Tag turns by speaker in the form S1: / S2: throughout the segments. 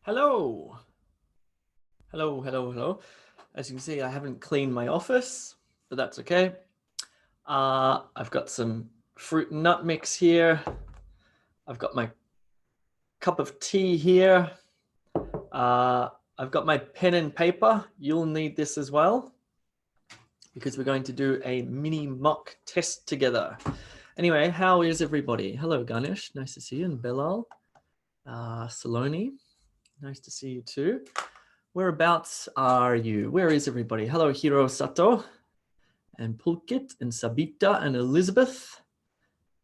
S1: Hello. Hello, hello, hello. As you can see, I haven't cleaned my office, but that's okay. I've got some fruit and nut mix here. I've got my cup of tea here. I've got my pen and paper. You'll need this as well because we're going to do a mini mock test together. Anyway, how is everybody? Hello, Ganesh. Nice to see you. And Belal. Saloni. Nice to see you too. Whereabouts are you? Where is everybody? Hello, Hiro Sato and Pulkit and Sabita and Elizabeth.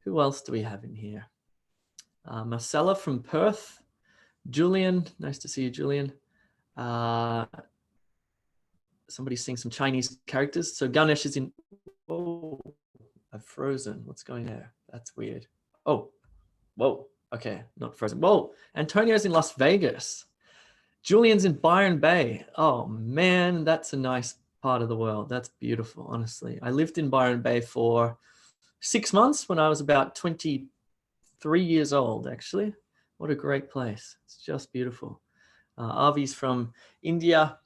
S1: Who else do we have in here? Marcella from Perth. Julian, nice to see you, Julian. Somebody's seeing some Chinese characters. So Ganesh is in, oh, I've frozen. What's going there? That's weird. Oh, whoa, okay, not frozen. Whoa, Antonio's in Las Vegas. Julian's in Byron Bay. Oh man, that's a nice part of the world. That's beautiful, honestly. I lived in Byron Bay for 6 months when I was about 23 years old, actually. What a great place. It's just beautiful. Avi's from India.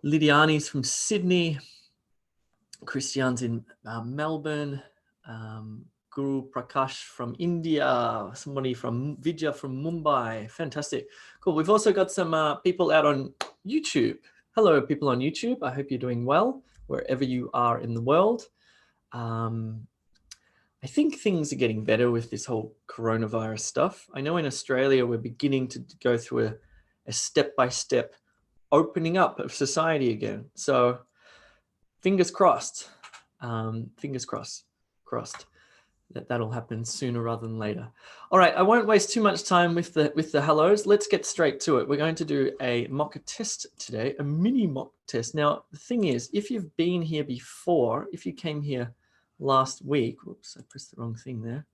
S1: Lidiani's from Sydney. Christian's in Melbourne. Guru Prakash from India, somebody from Vijay from Mumbai. Fantastic. Cool. We've also got some people out on YouTube. Hello, people on YouTube. I hope you're doing well wherever you are in the world. I think things are getting better with this whole coronavirus stuff. I know in Australia, we're beginning to go through a step-by-step opening up of society again. So fingers crossed, fingers crossed. That'll happen sooner rather than later. All right, I won't waste too much time with the hellos. Let's get straight to it. We're going to do a mock test today, a mini mock test. Now, the thing is, if you've been here before, if you came here last week, whoops, I pressed the wrong thing there.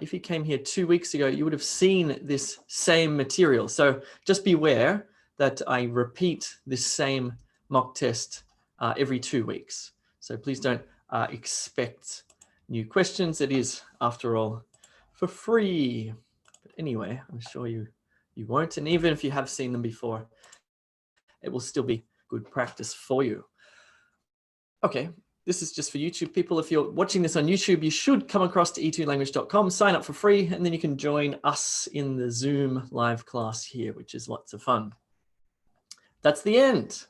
S1: If you came here 2 weeks ago, you would have seen this same material. So just beware that I repeat this same mock test every 2 weeks. So please don't expect new questions. It is, after all, for free. But anyway, I'm sure you won't. And even if you have seen them before, it will still be good practice for you. Okay, this is just for YouTube people. If you're watching this on YouTube, you should come across to e2language.com, sign up for free, and then you can join us in the Zoom live class here, which is lots of fun. That's the end.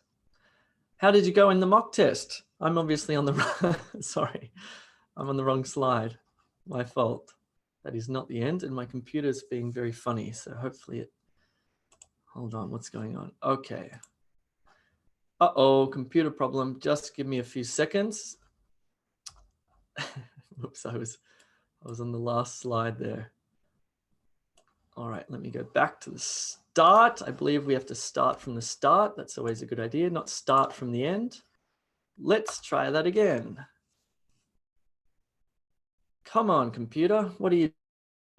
S1: How did you go in the mock test? I'm obviously on the, sorry. I'm on the wrong slide. My fault. That is not the end, and my computer's being very funny, so hopefully it... Hold on, what's going on? Okay. Uh-oh, computer problem. Just give me a few seconds. Whoops, I was on the last slide there. All right, let me go back to the start. I believe we have to start from the start. That's always a good idea, not start from the end. Let's try that again. Come on, computer, what are you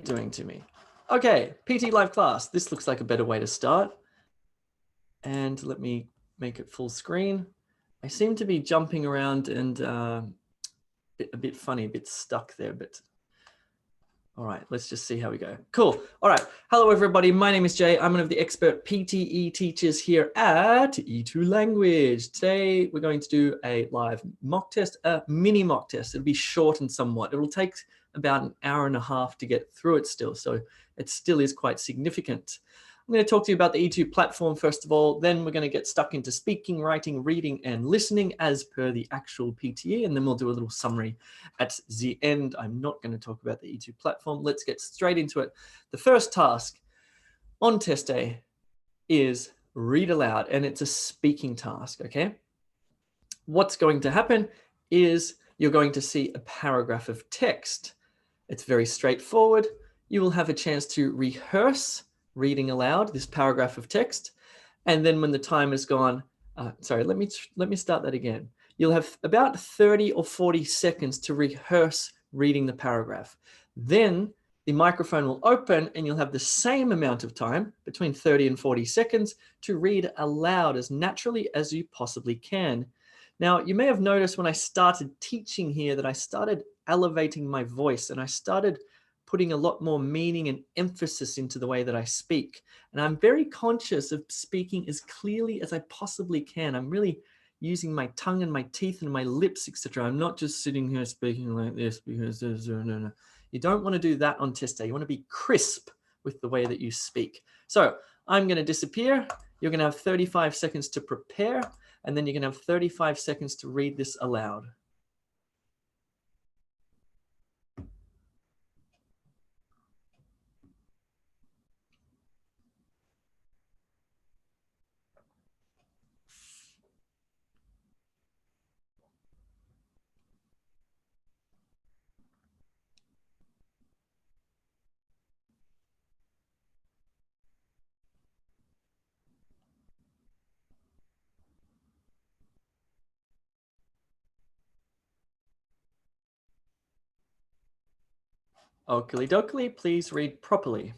S1: doing to me? Okay, PT live class. This looks like a better way to start. And let me make it full screen. I seem to be jumping around and a bit funny, a bit stuck there, but all right, let's just see how we go. Cool. All right. Hello, everybody. My name is Jay. I'm one of the expert PTE teachers here at E2 Language. Today, we're going to do a live mock test, a mini mock test. It'll be shortened somewhat. It'll take about an hour and a half to get through it still, so it still is quite significant. I'm going to talk to you about the E2 platform first of all, then we're going to get stuck into speaking, writing, reading, and listening as per the actual PTE, and then we'll do a little summary at the end. I'm not going to talk about the E2 platform. Let's get straight into it. The first task on test day is read aloud, and it's a speaking task, okay? What's going to happen is you're going to see a paragraph of text. It's very straightforward. You will have a chance to rehearse reading aloud this paragraph of text, and then when the time is gone, sorry, let me start that again. You'll have about 30 or 40 seconds to rehearse reading the paragraph. Then the microphone will open and you'll have the same amount of time, between 30 and 40 seconds, to read aloud as naturally as you possibly can. Now, you may have noticed when I started teaching here that I started elevating my voice and I started putting a lot more meaning and emphasis into the way that I speak. And I'm very conscious of speaking as clearly as I possibly can. I'm really using my tongue and my teeth and my lips, etc. I'm not just sitting here speaking like this because no. You don't want to do that on test day. You want to be crisp with the way that you speak. So I'm going to disappear. You're going to have 35 seconds to prepare, and then you're going to have 35 seconds to read this aloud. Oakley dokley, please read properly.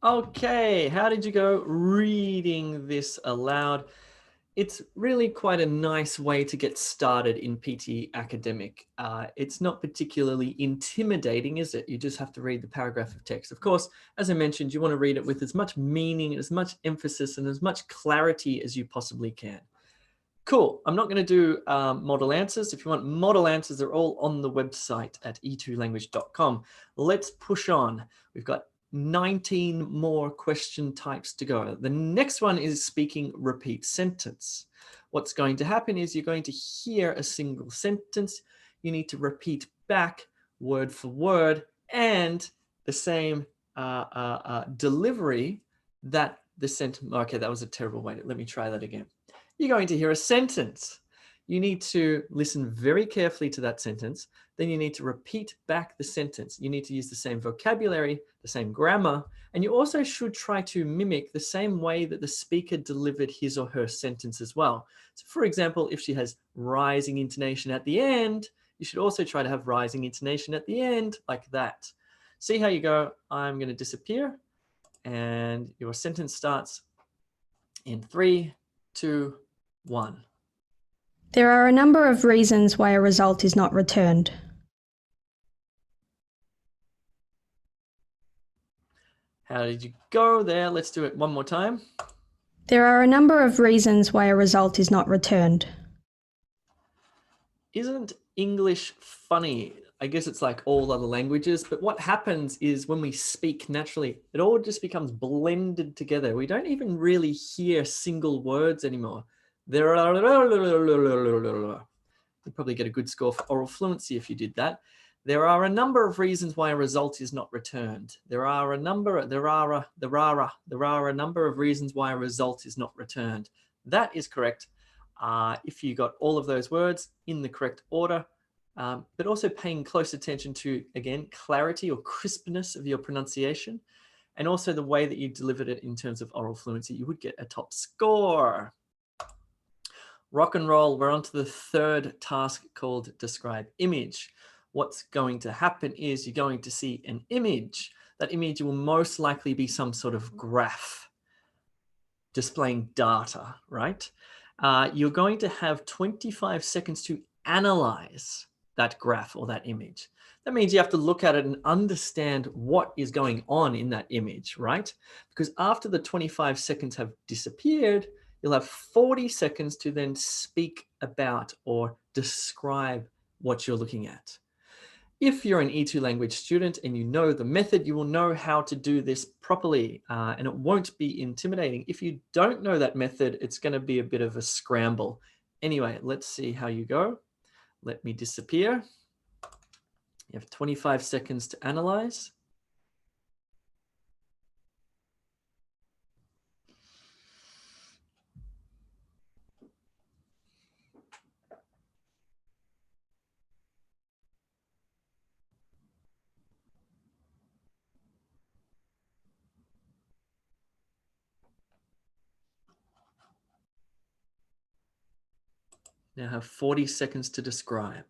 S1: Okay, how did you go reading this aloud? It's really quite a nice way to get started in PT Academic. It's not particularly intimidating, is it? You just have to read the paragraph of text. Of course, as I mentioned, you want to read it with as much meaning, as much emphasis, and as much clarity as you possibly can. Cool. I'm not going to do model answers. If you want model answers, they're all on the website at e2language.com. Let's push on. We've got 19 more question types to go. The next one is speaking repeat sentence. What's going to happen is you're going to hear a single sentence. You need to repeat back word for word and the same delivery that the sentence. Okay, that was a terrible way. Let me try that again. You're going to hear a sentence. You need to listen very carefully to that sentence. Then you need to repeat back the sentence. You need to use the same vocabulary, the same grammar, and you also should try to mimic the same way that the speaker delivered his or her sentence as well. So for example, if she has rising intonation at the end, you should also try to have rising intonation at the end like that. See how you go. I'm going to disappear and your sentence starts in 3, 2, 1.
S2: There are a number of reasons why a result is not returned.
S1: How did you go there? Let's do it one more time.
S2: There are a number of reasons why a result is not returned.
S1: Isn't English funny? I guess it's like all other languages, but what happens is when we speak naturally, it all just becomes blended together. We don't even really hear single words anymore. There are, you'd probably get a good score for oral fluency if you did that. There are a number of reasons why a result is not returned. There are a number of reasons why a result is not returned. That is correct. If you got all of those words in the correct order, but also paying close attention to, again, clarity or crispness of your pronunciation, and also the way that you delivered it in terms of oral fluency, you would get a top score. Rock and roll, we're on to the third task called describe image. What's going to happen is you're going to see an image. That image will most likely be some sort of graph displaying data, right? You're going to have 25 seconds to analyze that graph or that image. That means you have to look at it and understand what is going on in that image, right? Because after the 25 seconds have disappeared, you'll have 40 seconds to then speak about or describe what you're looking at. If you're an E2 language student and you know the method, you will know how to do this properly and it won't be intimidating. If you don't know that method, it's going to be a bit of a scramble. Anyway, let's see how you go. Let me disappear. You have 25 seconds to analyze. Now have 40 seconds to describe.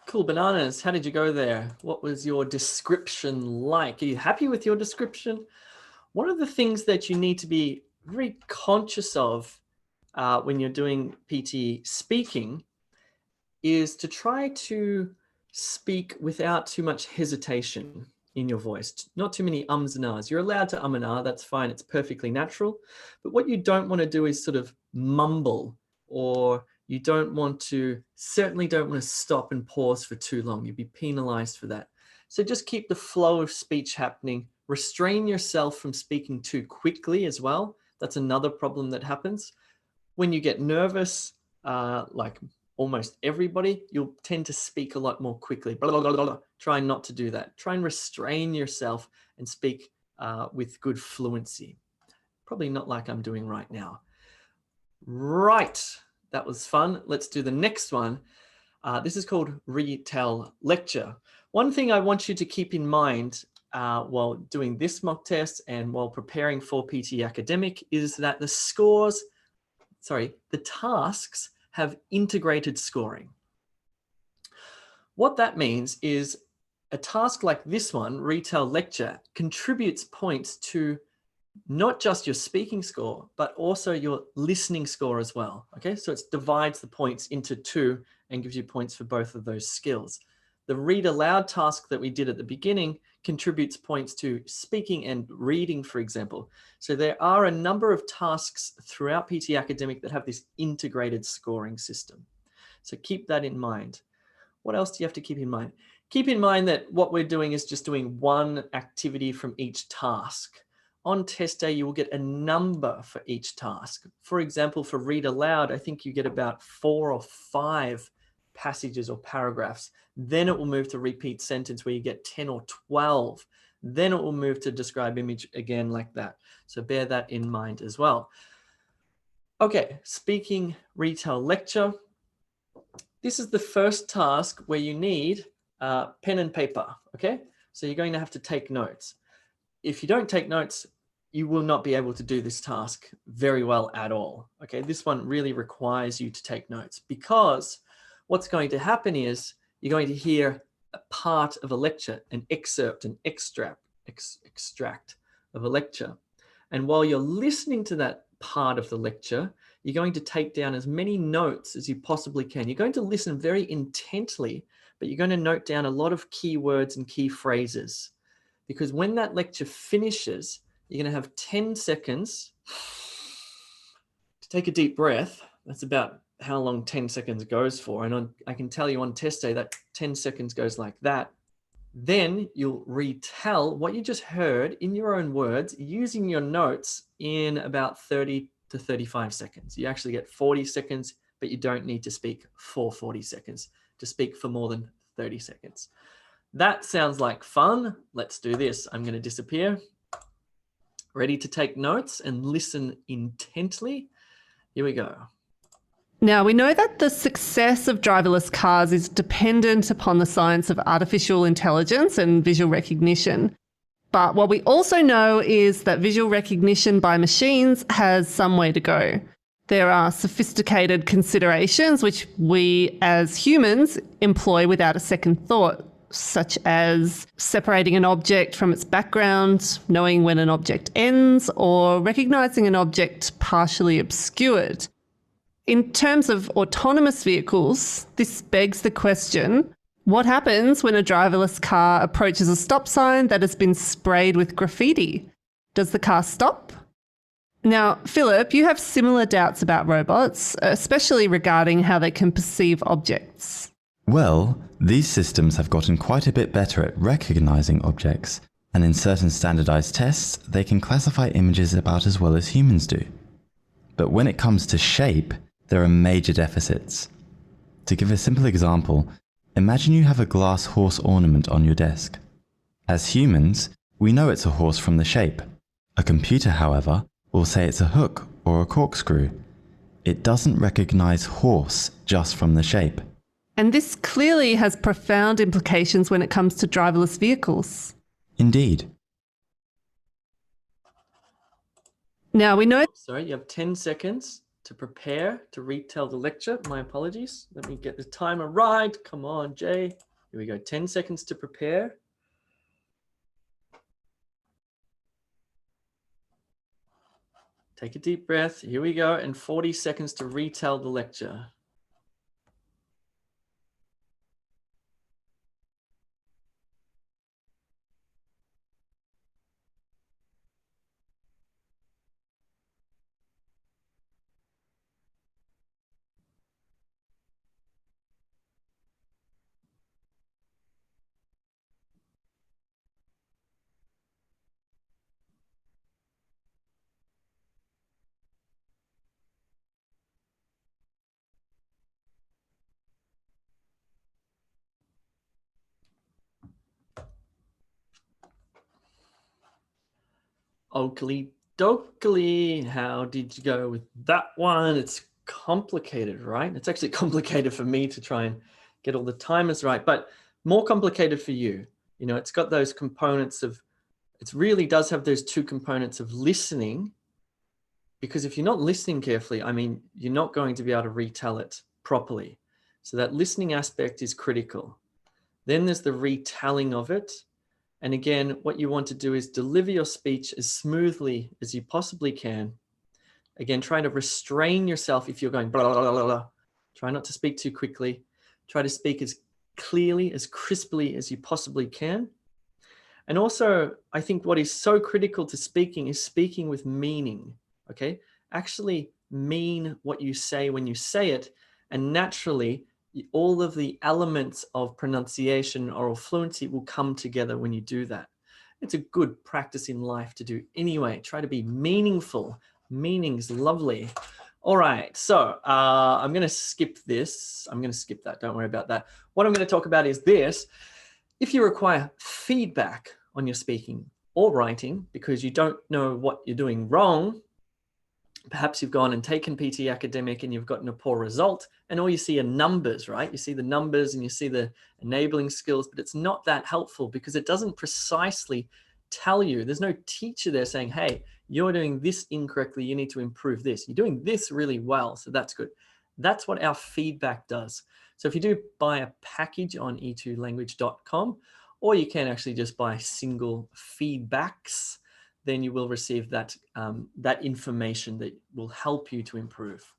S1: Cool bananas. How did you go there? What was your description like? Are you happy with your description? One of the things that you need to be very conscious of when you're doing PT speaking is to try to speak without too much hesitation in your voice, not too many ums and ahs. You're allowed to and ah, that's fine. It's perfectly natural. But what you don't want to do is sort of mumble, or you certainly don't want to stop and pause for too long. You'd be penalized for that. So just keep the flow of speech happening. Restrain yourself from speaking too quickly as well. That's another problem that happens. When you get nervous, like almost everybody, you'll tend to speak a lot more quickly. Blah, blah, blah, blah. Try not to do that. Try and restrain yourself and speak with good fluency. Probably not like I'm doing right now. Right, that was fun. Let's do the next one. This is called retell lecture. One thing I want you to keep in mind while doing this mock test and while preparing for PT Academic is that the tasks have integrated scoring. What that means is a task like this one, retell lecture, contributes points to not just your speaking score, but also your listening score as well. Okay, so it divides the points into two and gives you points for both of those skills. The read aloud task that we did at the beginning contributes points to speaking and reading, for example. So there are a number of tasks throughout PT Academic that have this integrated scoring system. So keep that in mind. What else do you have to keep in mind? Keep in mind that what we're doing is just doing one activity from each task. On test day, you will get a number for each task. For example, for read aloud, I think you get about 4 or 5 passages or paragraphs. Then it will move to repeat sentence where you get 10 or 12. Then it will move to describe image again like that. So bear that in mind as well. Okay, speaking retell lecture. This is the first task where you need pen and paper, okay? So you're going to have to take notes. If you don't take notes, you will not be able to do this task very well at all, okay? This one really requires you to take notes, because what's going to happen is you're going to hear a part of a lecture, an excerpt, an extract of a lecture. And while you're listening to that part of the lecture, you're going to take down as many notes as you possibly can. You're going to listen very intently, but you're going to note down a lot of key words and key phrases. Because when that lecture finishes, you're going to have 10 seconds to take a deep breath. That's about how long 10 seconds goes for. And I can tell you on test day that 10 seconds goes like that. Then you'll retell what you just heard in your own words using your notes in about 30 to 35 seconds. You actually get 40 seconds, but you don't need to speak for 40 seconds to speak for more than 30 seconds. That sounds like fun. Let's do this. I'm going to disappear. Ready to take notes and listen intently? Here we go.
S3: Now, we know that the success of driverless cars is dependent upon the science of artificial intelligence and visual recognition. But what we also know is that visual recognition by machines has some way to go. There are sophisticated considerations which we as humans employ without a second thought, such as separating an object from its background, knowing when an object ends, or recognizing an object partially obscured. In terms of autonomous vehicles, this begs the question, what happens when a driverless car approaches a stop sign that has been sprayed with graffiti? Does the car stop? Now, Philip, you have similar doubts about robots, especially regarding how they can perceive objects.
S4: Well, these systems have gotten quite a bit better at recognizing objects, And in certain standardized tests, they can classify images about as well as humans do. But when it comes to shape, there are major deficits. To give a simple example, imagine you have a glass horse ornament on your desk. As humans, we know it's a horse from the shape. A computer, however, will say it's a hook or a corkscrew. It doesn't recognize horse just from the shape.
S3: And this clearly has profound implications when it comes to driverless vehicles.
S4: Indeed.
S3: Now we know.
S1: Sorry, you have 10 seconds to prepare to retell the lecture. My apologies. Let me get the timer right. Come on, Jay. Here we go. 10 seconds to prepare. Take a deep breath. Here we go. And 40 seconds to retell the lecture. Oakley dokley. How did you go with that one? It's complicated, right? It's actually complicated for me to try and get all the timers right, but more complicated for you. You know, it's got those components of, it really does have those two components of listening, because if you're not listening carefully, I mean, you're not going to be able to retell it properly. So that listening aspect is critical. Then there's the retelling of it. And again, what you want to do is deliver your speech as smoothly as you possibly can. Again, try to restrain yourself if you're going blah, blah, blah, blah, blah. Try not to speak too quickly. Try to speak as clearly, as crisply as you possibly can. And also, I think what is so critical to speaking is speaking with meaning, okay? Actually mean what you say when you say it, and naturally, all of the elements of pronunciation, oral fluency will come together when you do that. It's a good practice in life to do anyway. Try to be meaningful. Meaning's lovely. All right, so I'm going to skip this. I'm going to skip that. Don't worry about that. What I'm going to talk about is this. If you require feedback on your speaking or writing because you don't know what you're doing wrong, perhaps you've gone and taken PT Academic and you've gotten a poor result and all you see are numbers, right? You see the numbers and you see the enabling skills, but it's not that helpful because it doesn't precisely tell you. There's no teacher there saying, hey, you're doing this incorrectly. You need to improve this. You're doing this really well. So that's good. That's what our feedback does. So if you do buy a package on e2language.com, or you can actually just buy single feedbacks, then you will receive that, that information that will help you to improve.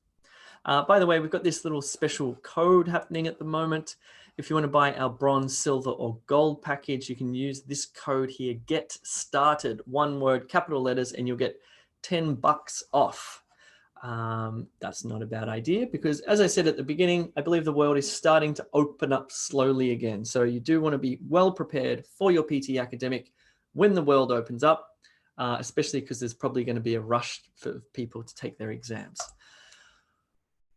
S1: By the way, we've got this little special code happening at the moment. If you want to buy our bronze, silver, or gold package, you can use this code here, get started, one word, capital letters, and you'll get $10 off. That's not a bad idea because, as I said at the beginning, I believe the world is starting to open up slowly again. So you do want to be well prepared for your PT Academic when the world opens up. Especially because there's probably going to be a rush for people to take their exams.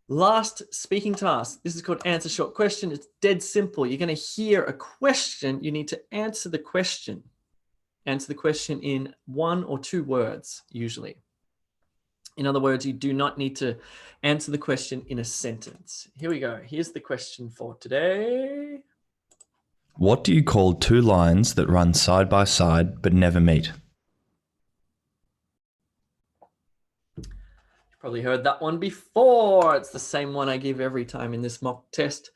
S1: Last speaking task. This is called answer short question. It's dead simple. You're going to hear a question. You need to answer the question. Answer the question in 1 or 2 words, usually. In other words, you do not need to answer the question in a sentence. Here we go. Here's the question for today.
S5: What do you call 2 lines that run side by side but never meet?
S1: Probably heard that one before. It's the same one I give every time in this mock test.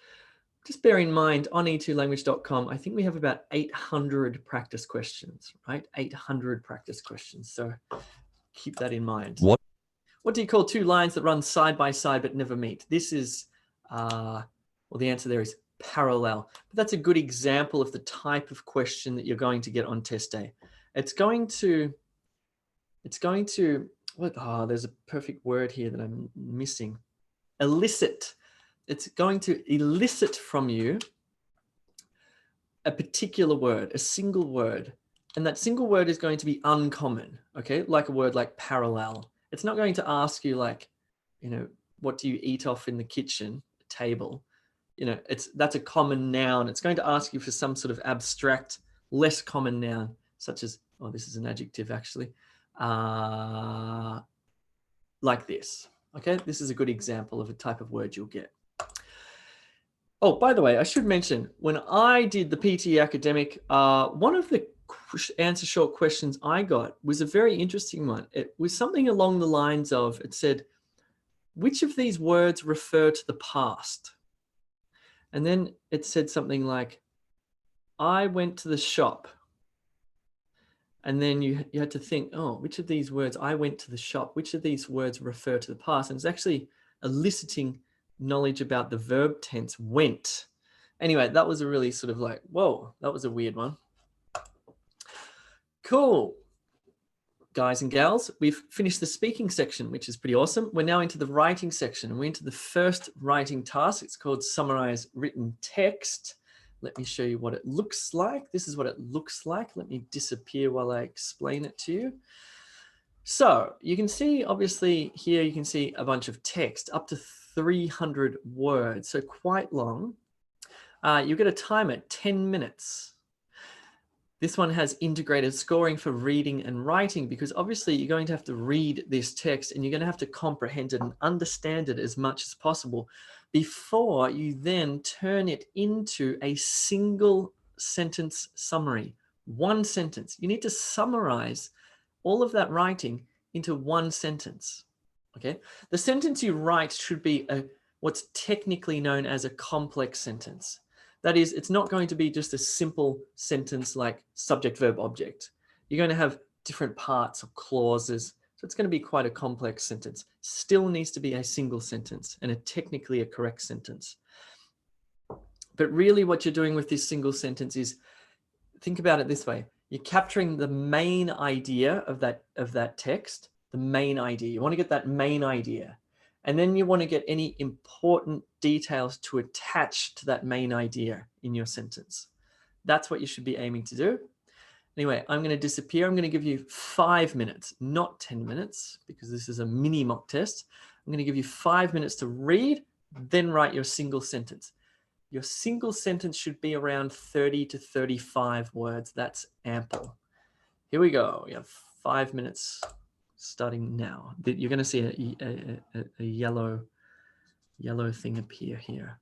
S1: Just bear in mind, on e2language.com, I think we have about 800 practice questions, right? 800 practice questions. So keep that in mind. What do you call 2 lines that run side by side but never meet? This is, well, the answer there is parallel. But that's a good example of the type of question that you're going to get on test day. It's going to, there's a perfect word here that I'm missing. Elicit. It's going to elicit from you a particular word, a single word And that single word is going to be uncommon, okay? Like a word like parallel. It's not going to ask you like, what do you eat off in the kitchen table? That's a common noun. It's going to ask you for some sort of abstract, less common noun, such as, oh, this is an adjective actually, like this, okay? This is a good example of a type of word you'll get. Oh, by the way, I should mention, when I did the PTE academic, one of the answer short questions I got was a very interesting one. It was something along the lines of, it said, which of these words refer to the past? And then it said something like, I went to the shop. And then you had to think, oh, which of these words, I went to the shop, which of these words refer to the past? And it's actually eliciting knowledge about the verb tense, went. Anyway, that was a really sort of like, whoa, that was a weird one. Cool. Guys and gals, we've finished the speaking section, which is pretty awesome. We're now into the writing section, and we're into the first writing task. It's called Summarize Written Text. Let me show you what it looks like. This is what it looks like. Let me disappear while I explain it to you. So you can see, obviously, here you can see a bunch of text, up to 300 words, so quite long. You get a timer, 10 minutes. This one has integrated scoring for reading and writing, because obviously you're going to have to read this text and you're going to have to comprehend it and understand it as much as possible before you then turn it into a single sentence summary. One sentence. You need to summarize all of that writing into one sentence. Okay. The sentence you write should be what's technically known as a complex sentence. That is, it's not going to be just a simple sentence like subject, verb, object. You're going to have different parts or clauses. So it's going to be quite a complex sentence. Still needs to be a single sentence and technically a correct sentence. But really what you're doing with this single sentence is, think about it this way. You're capturing the main idea of that text, the main idea. You want to get that main idea. And then you want to get any important details to attach to that main idea in your sentence. That's what you should be aiming to do. Anyway, I'm going to disappear. I'm going to give you 5 minutes, not 10 minutes, because this is a mini mock test. I'm going to give you 5 minutes to read, then write your single sentence. Your single sentence should be around 30 to 35 words. That's ample. Here we go. We have 5 minutes. Starting now. You're going to see a yellow thing appear here.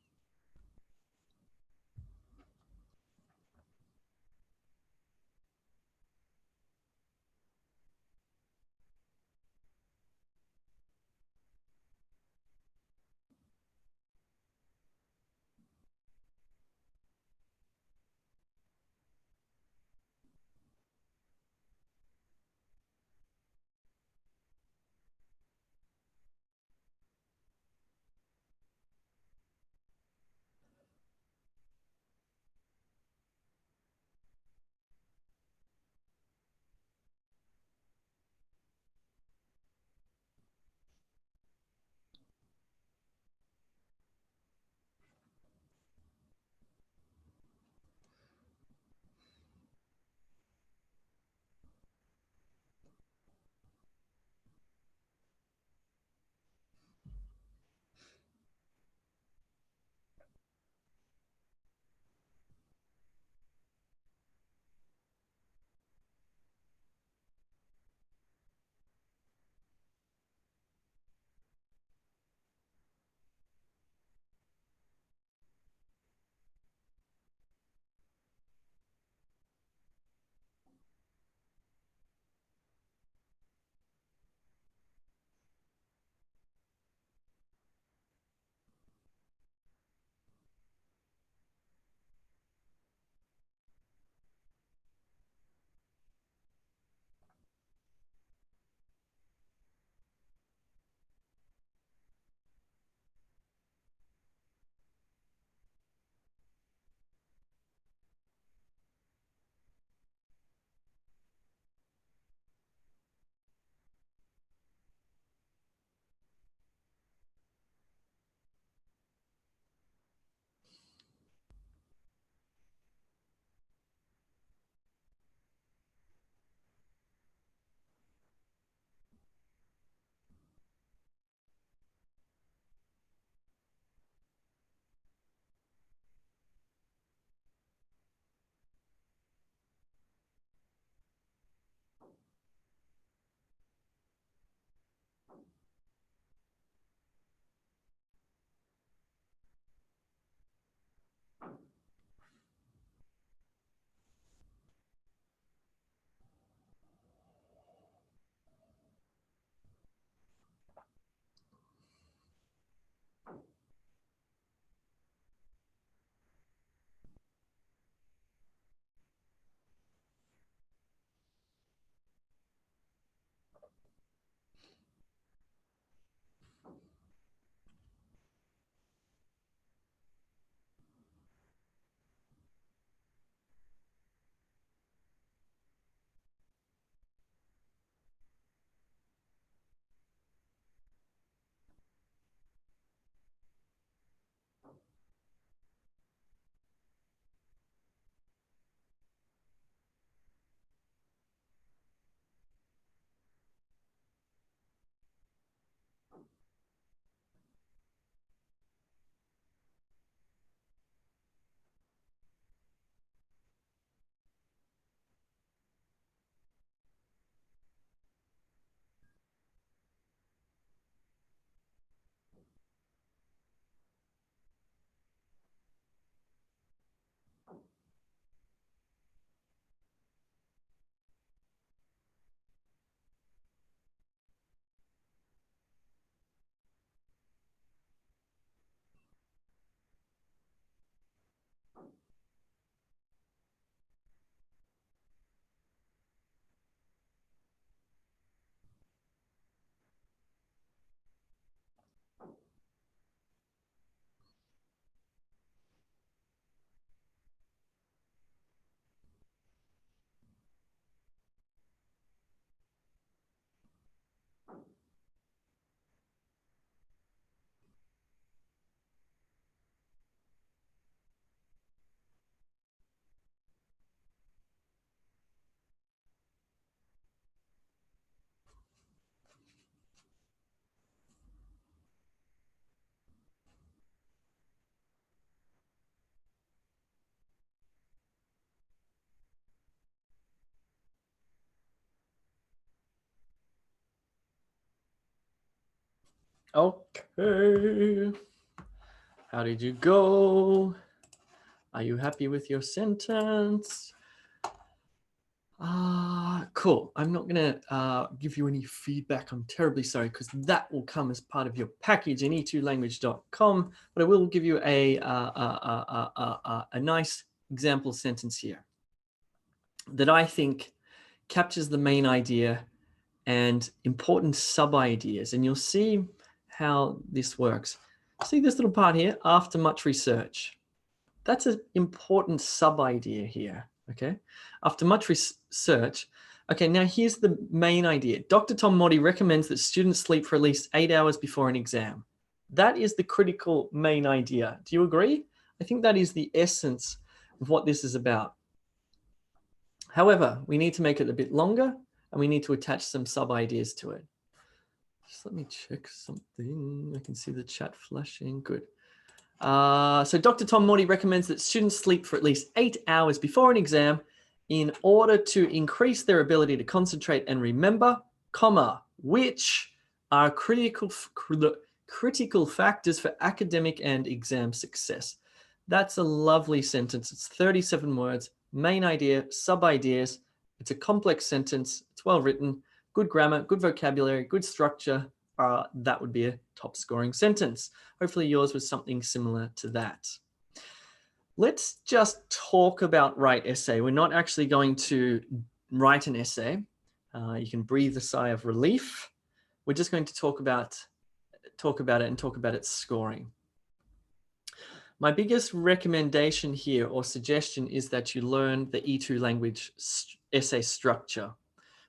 S1: Okay. How did you go? Are you happy with your sentence? Cool. I'm not going to give you any feedback. I'm terribly sorry, because that will come as part of your package in e2language.com. But I will give you a nice example sentence here that I think captures the main idea and important sub-ideas. And you'll see how this works. See this little part here, after much research. That's an important sub-idea here, okay? After much research, okay, now here's the main idea. Dr. Tom Motti recommends that students sleep for at least 8 hours before an exam. That is the critical main idea. Do you agree? I think that is the essence of what this is about. However, we need to make it a bit longer, and we need to attach some sub-ideas to it. Just let me check something. I can see the chat flashing. Good. So Dr. Tom Motti recommends that students sleep for at least 8 hours before an exam in order to increase their ability to concentrate and remember, comma, which are critical factors for academic and exam success. That's a lovely sentence. It's 37 words, main idea, sub-ideas. It's a complex sentence. It's well written, good grammar, good vocabulary, good structure. That would be a top scoring sentence. Hopefully yours was something similar to that. Let's just talk about write essay. We're not actually going to write an essay. You can breathe a sigh of relief. We're just going to talk about it and talk about its scoring. My biggest recommendation here or suggestion is that you learn the E2 language essay structure,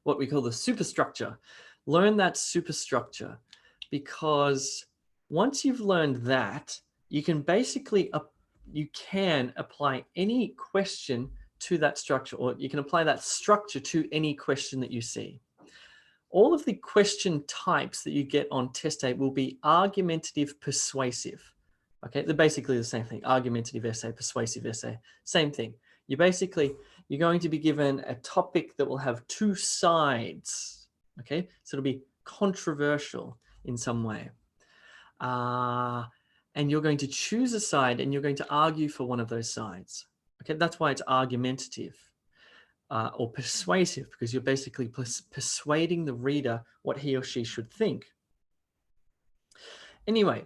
S1: what we call the superstructure. Learn that superstructure, because once you've learned that, you can basically apply any question to that structure, or you can apply that structure to any question that you see. All of the question types that you get on test tape will be argumentative, persuasive. Okay, they're basically the same thing. Argumentative essay, persuasive essay, same thing. You're going to be given a topic that will have two sides. Okay, so it'll be controversial in some way. And you're going to choose a side and you're going to argue for one of those sides. Okay, that's why it's argumentative or persuasive, because you're basically persuading the reader what he or she should think. Anyway,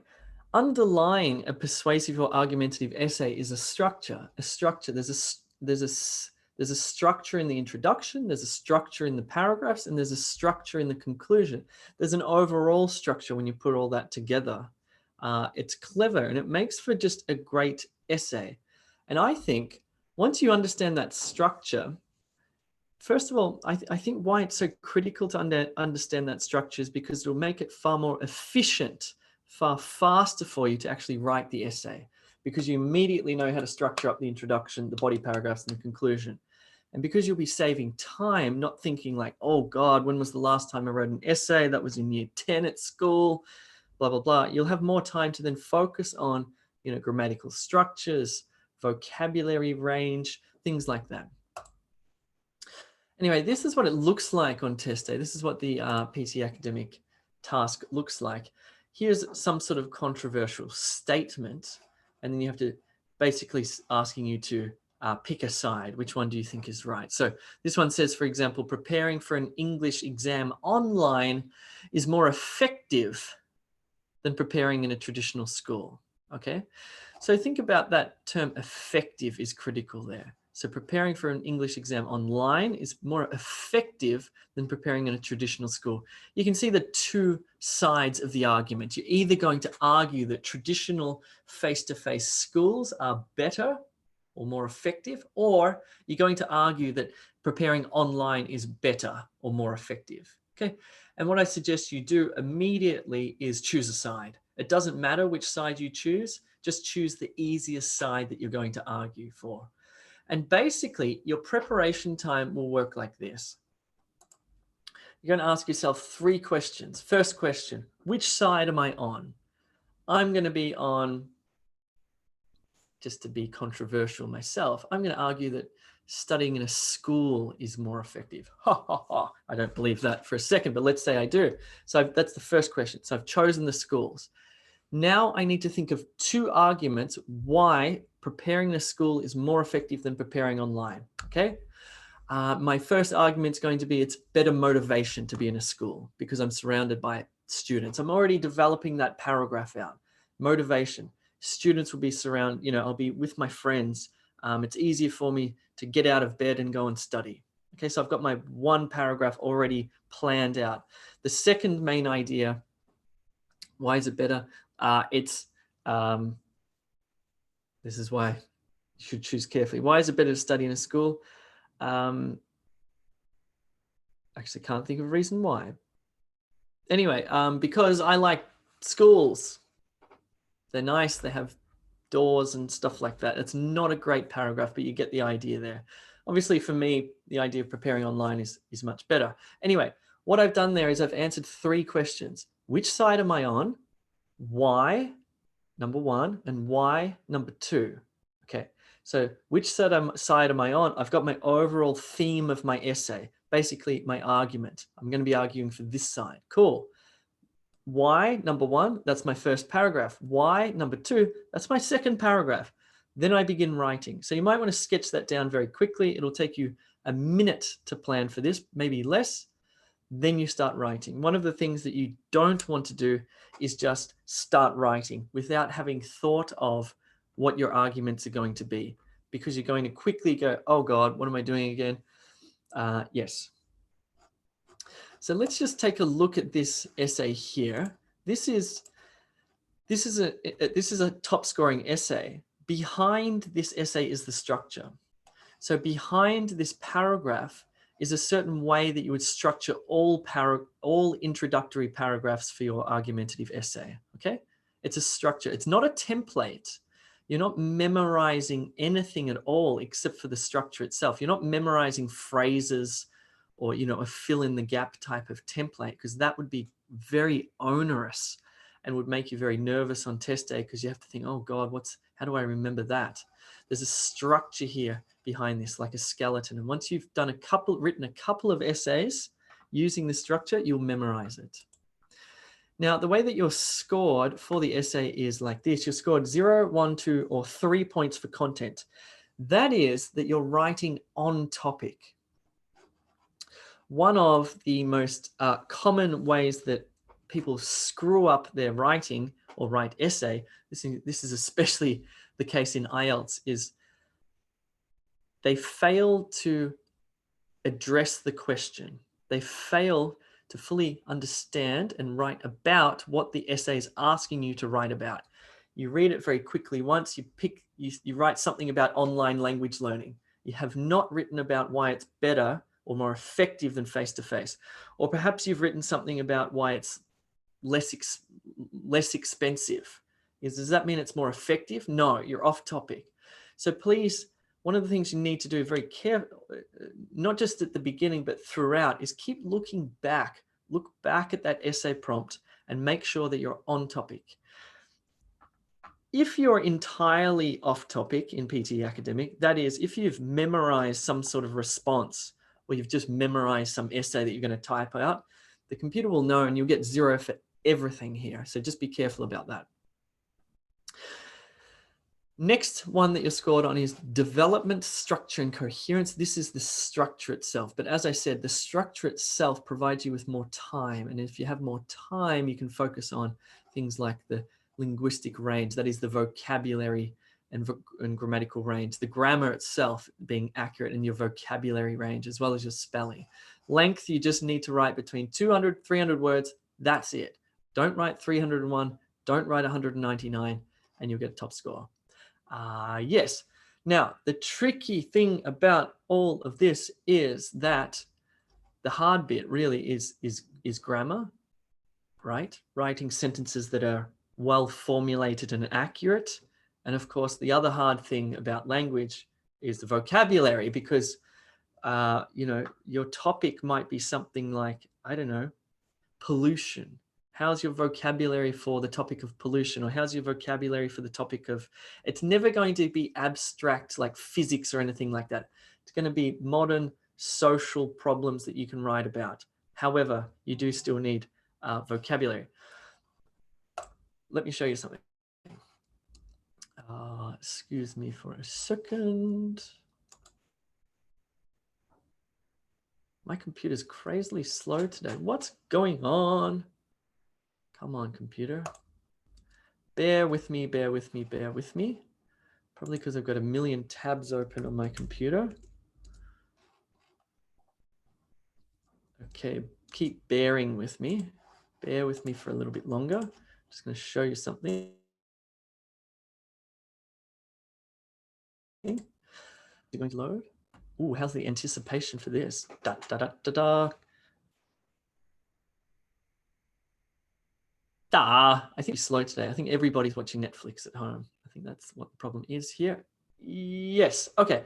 S1: underlying a persuasive or argumentative essay is a structure. There's a structure in the introduction, there's a structure in the paragraphs, and there's a structure in the conclusion. There's an overall structure when you put all that together. It's clever and it makes for just a great essay. And I think once you understand that structure, first of all, I think why it's so critical to understand that structure is because it'll make it far more efficient, far faster for you to actually write the essay, because you immediately know how to structure up the introduction, the body paragraphs, and the conclusion. And because you'll be saving time, not thinking like, oh God, when was the last time I wrote an essay? That was in year 10 at school, blah, blah, blah. You'll have more time to then focus on, grammatical structures, vocabulary range, things like that. Anyway, this is what it looks like on test day. This is what the PT academic task looks like. Here's some sort of controversial statement, and then you have to basically asking you to pick a side. Which one do you think is right? So this one says, for example, preparing for an English exam online is more effective than preparing in a traditional school. Okay, so think about that term effective is critical there. So preparing for an English exam online is more effective than preparing in a traditional school. You can see the two sides of the argument. You're either going to argue that traditional face-to-face schools are better or more effective, or you're going to argue that preparing online is better or more effective. Okay, and what I suggest you do immediately is choose a side. It doesn't matter which side you choose, just choose the easiest side that you're going to argue for. And basically, your preparation time will work like this. You're going to ask yourself 3 questions. First question, which side am I on? I'm going to be on, just to be controversial myself, I'm going to argue that studying in a school is more effective. Ha ha ha. I don't believe that for a second, but let's say I do. So that's the first question. So I've chosen the schools. Now I need to think of 2 arguments why preparing in a school is more effective than preparing online. Okay. My first argument is going to be it's better motivation to be in a school because I'm surrounded by students. I'm already developing that paragraph out. Motivation. Students will be surrounded, I'll be with my friends. It's easier for me to get out of bed and go and study. Okay, so I've got my 1 paragraph already planned out. The second main idea, why is it better? This is why you should choose carefully. Why is it better to study in a school? Actually can't think of a reason why. Anyway, because I like schools. They're nice, they have doors and stuff like that. It's not a great paragraph, but you get the idea there. Obviously for me, the idea of preparing online is much better. Anyway, what I've done there is I've answered 3 questions. Which side am I on? Why, number 1, and why, number 2. Okay, so which side am I on? I've got my overall theme of my essay, basically my argument. I'm going to be arguing for this side. Cool. Why, number 1, that's my first paragraph. Why, number 2, that's my second paragraph. Then I begin writing. So you might want to sketch that down very quickly. It'll take you a minute to plan for this, maybe less. Then you start writing. One of the things that you don't want to do is just start writing without having thought of what your arguments are going to be, because you're going to quickly go, oh God, what am I doing again? Yes. So let's just take a look at this essay here. This is a top scoring essay. Behind this essay is the structure. So behind this paragraph is a certain way that you would structure all introductory paragraphs for your argumentative essay. Okay, it's a structure. It's not a template. You're not memorizing anything at all except for the structure itself. You're not memorizing phrases or a fill in the gap type of template, because that would be very onerous and would make you very nervous on test day, because you have to think, oh God, how do I remember that? There's a structure here behind this, like a skeleton. And once you've written a couple of essays using the structure, you'll memorize it. Now, the way that you're scored for the essay is like this. You're scored 0, 1, 2, or 3 points for content. That is that you're writing on topic. One of the most common ways that people screw up their writing or write essay, this is especially the case in IELTS, is they fail to address the question. They fail to fully understand and write about what the essay is asking you to write about. You read it very quickly once, you write something about online language learning. You have not written about why it's better or more effective than face-to-face. Or perhaps you've written something about why it's less expensive. Does that mean it's more effective? No, you're off topic. So please, one of the things you need to do very carefully, not just at the beginning, but throughout, is keep looking back. Look back at that essay prompt and make sure that you're on topic. If you're entirely off topic in PT Academic, that is, if you've memorized some sort of response, or you've just memorized some essay that you're going to type out, the computer will know and you'll get 0 for everything here. So just be careful about that. Next one that you're scored on is development, structure, and coherence. This is the structure itself. But as I said, the structure itself provides you with more time. And if you have more time, you can focus on things like the linguistic range, that is the vocabulary and grammatical range, the grammar itself being accurate in your vocabulary range, as well as your spelling. Length, you just need to write between 200, 300 words. That's it. Don't write 301, don't write 199, and you'll get a top score. Yes. Now, the tricky thing about all of this is that the hard bit really is grammar, right? Writing sentences that are well formulated and accurate. And of course, the other hard thing about language is the vocabulary, because, your topic might be something like, I don't know, pollution. How's your vocabulary for the topic of pollution? Or how's your vocabulary for the topic of, it's never going to be abstract like physics or anything like that. It's going to be modern social problems that you can write about. However, you do still need vocabulary. Let me show you something. Excuse me for a second. My computer's crazily slow today. What's going on? Come on, computer. Bear with me, bear with me, bear with me. Probably because I've got a million tabs open on my computer. Okay, keep bearing with me. Bear with me for a little bit longer. I'm just going to show you something. Is it going to load? Ooh, how's the anticipation for this? Da, da, da, da, da. Da. I think it's slow today. I think everybody's watching Netflix at home. I think that's what the problem is here. Yes. Okay.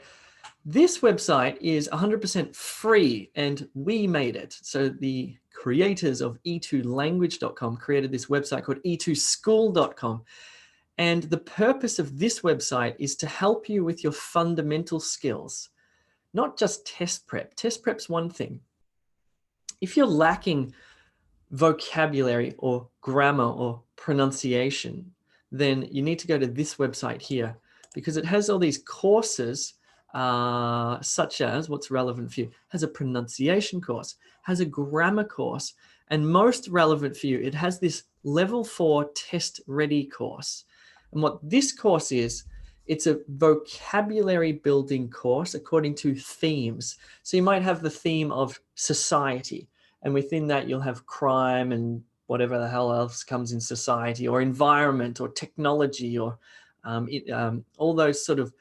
S1: This website is 100% free and we made it. So the creators of e2language.com created this website called e2school.com. And the purpose of this website is to help you with your fundamental skills, not just test prep. Test prep's one thing. If you're lacking vocabulary or grammar or pronunciation, then you need to go to this website here because it has all these courses such as what's relevant for you. It has a pronunciation course, has a grammar course, and most relevant for you, it has this level 4 test ready course. And what this course is, it's a vocabulary building course according to themes. So you might have the theme of society, and within that you'll have crime and whatever the hell else comes in society, or environment or technology, or all those sort of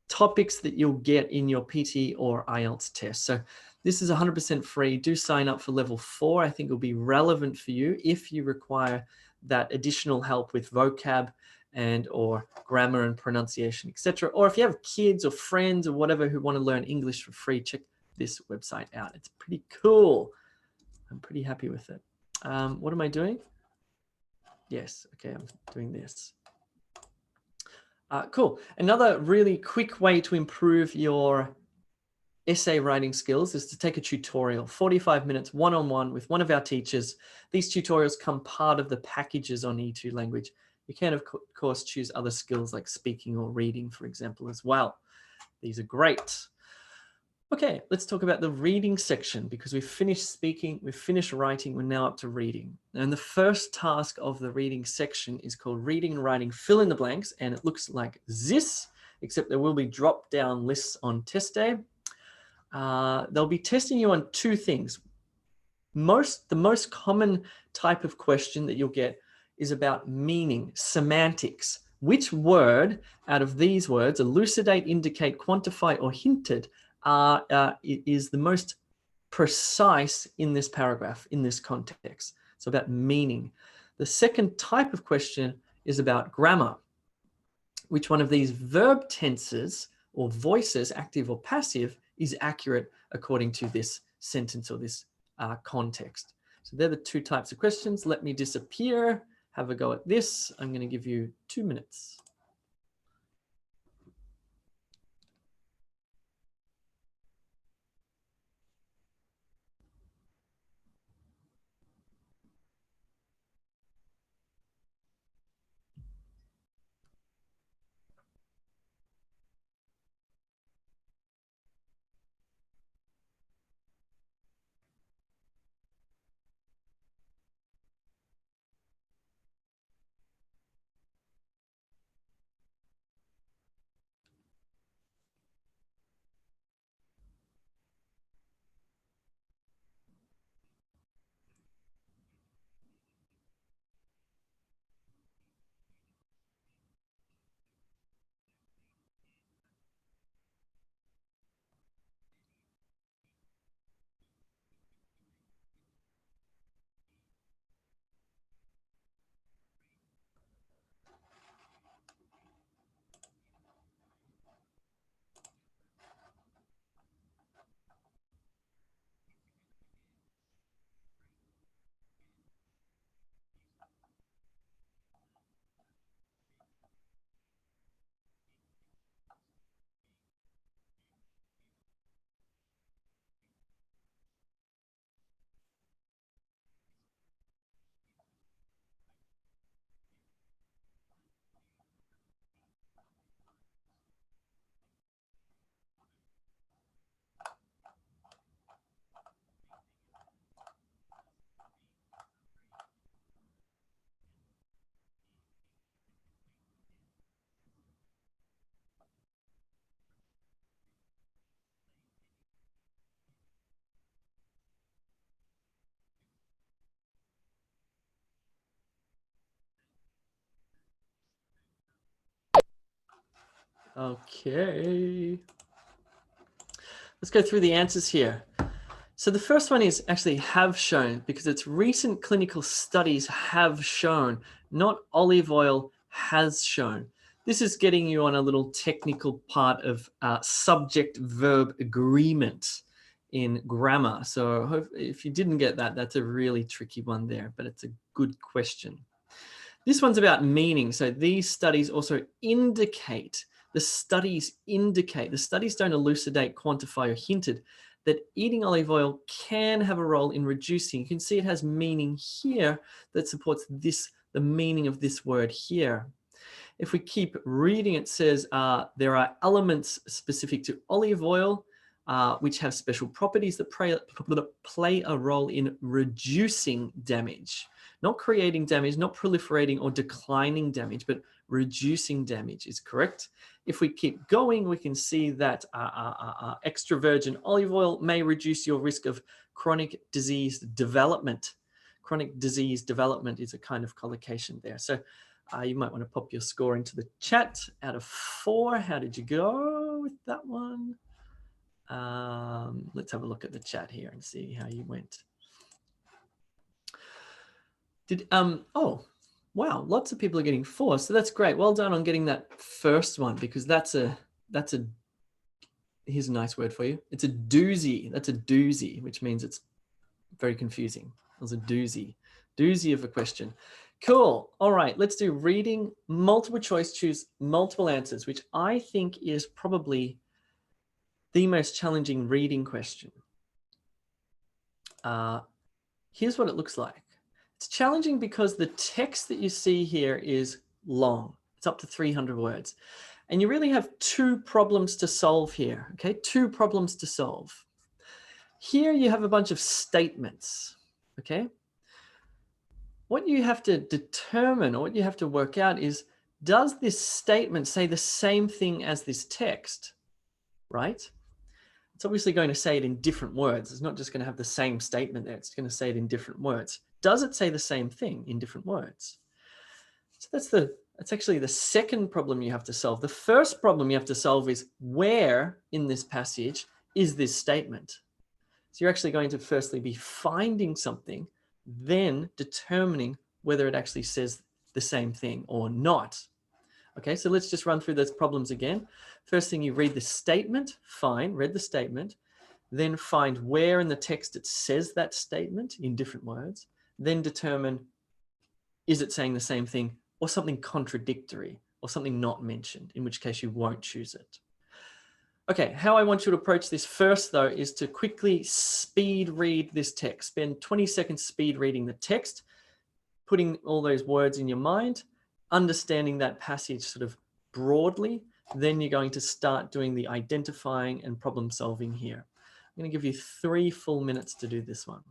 S1: topics that you'll get in your PT or IELTS test. So this is 100% free. Do sign up for level 4. I think it'll be relevant for you if you require that additional help with vocab and or grammar and pronunciation, etc. Or if you have kids or friends or whatever who want to learn English for free, check this website out. It's pretty cool. I'm pretty happy with it. What am I doing? Yes, okay, I'm doing this. Cool. Another really quick way to improve your essay writing skills is to take a tutorial, 45 minutes one-on-one with one of our teachers. These tutorials come part of the packages on E2 Language. You can, of course, choose other skills like speaking or reading, for example, as well. These are great. Okay, let's talk about the reading section because we've finished speaking, we've finished writing, we're now up to reading. And the first task of the reading section is called reading and writing fill in the blanks, and it looks like this, except there will be drop-down lists on test day. They'll be testing you on 2 things. The most common type of question that you'll get is about meaning, semantics. Which word out of these words, elucidate, indicate, quantify, or hinted, is the most precise in this paragraph, in this context? So about meaning. The second type of question is about grammar. Which one of these verb tenses or voices, active or passive, is accurate according to this sentence or this context? So they're the 2 types of questions. Let me disappear, have a go at this. I'm going to give you 2 minutes. Okay. Let's go through the answers here. So the first one is actually have shown, because it's recent clinical studies have shown, not olive oil has shown. This is getting you on a little technical part of subject-verb agreement in grammar. So if you didn't get that, that's a really tricky one there, but it's a good question. This one's about meaning. So these studies also indicate, the studies don't elucidate, quantify, or hinted that eating olive oil can have a role in reducing. You can see it has meaning here that supports this, the meaning of this word here. If we keep reading, it says there are elements specific to olive oil which have special properties that play a role in reducing damage. Not creating damage, not proliferating or declining damage, but reducing damage is correct. If we keep going, we can see that extra virgin olive oil may reduce your risk of chronic disease development. Chronic disease development is a kind of collocation there. So you might want to pop your score into the chat. Out of 4, how did you go with that one? Let's have a look at the chat here and see how you went. Oh, wow, lots of people are getting 4, so that's great. Well done on getting that first one, because that's a here's a nice word for you. It's a doozy. That's a doozy, which means it's very confusing. It was a doozy of a question. Cool. All right, let's do reading, multiple choice, choose multiple answers, which I think is probably the most challenging reading question. Here's what it looks like. It's challenging because the text that you see here is long. It's up to 300 words. And you really have 2 problems to solve here, okay? 2 problems to solve. Here you have a bunch of statements, okay? What you have to determine, or what you have to work out is, does this statement say the same thing as this text, right? It's obviously going to say it in different words. It's not just going to have the same statement there. It's going to say it in different words. Does it say the same thing in different words? So that's actually the second problem you have to solve. The first problem you have to solve is, where in this passage is this statement? So you're actually going to firstly be finding something, then determining whether it actually says the same thing or not. Okay, so let's just run through those problems again. First thing, you read the statement, fine, read the statement, then find where in the text it says that statement in different words, then determine, is it saying the same thing or something contradictory or something not mentioned, in which case you won't choose it. Okay, how I want you to approach this first, though, is to quickly speed read this text. Spend 20 seconds speed reading the text, putting all those words in your mind, understanding that passage sort of broadly. Then you're going to start doing the identifying and problem solving here. I'm going to give you 3 full minutes to do this one.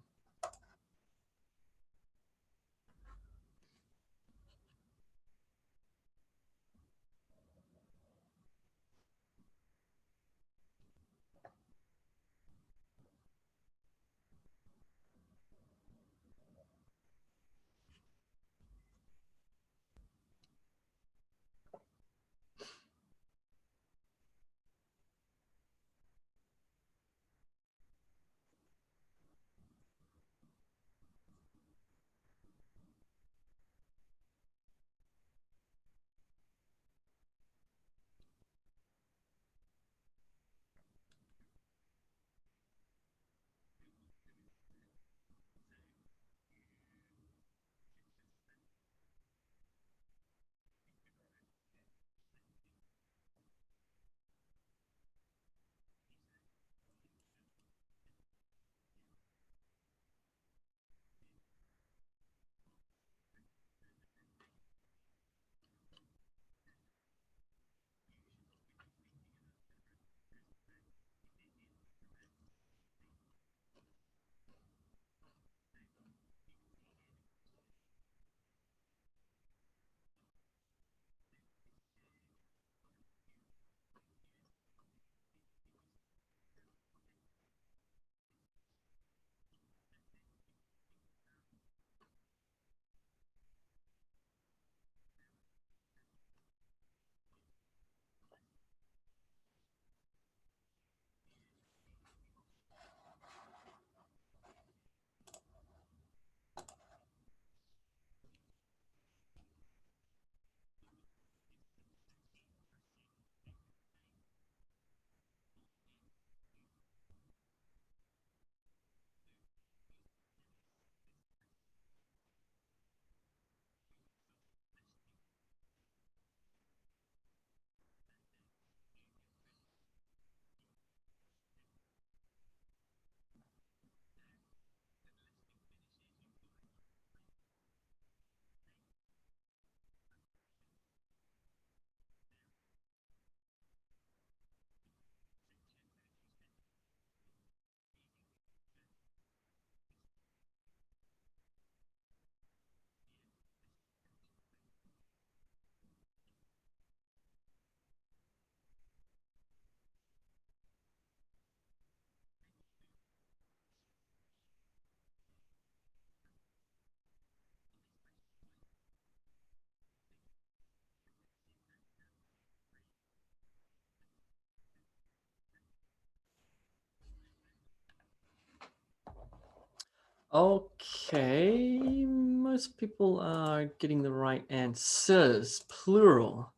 S1: Okay, most people are getting the right answers, plural.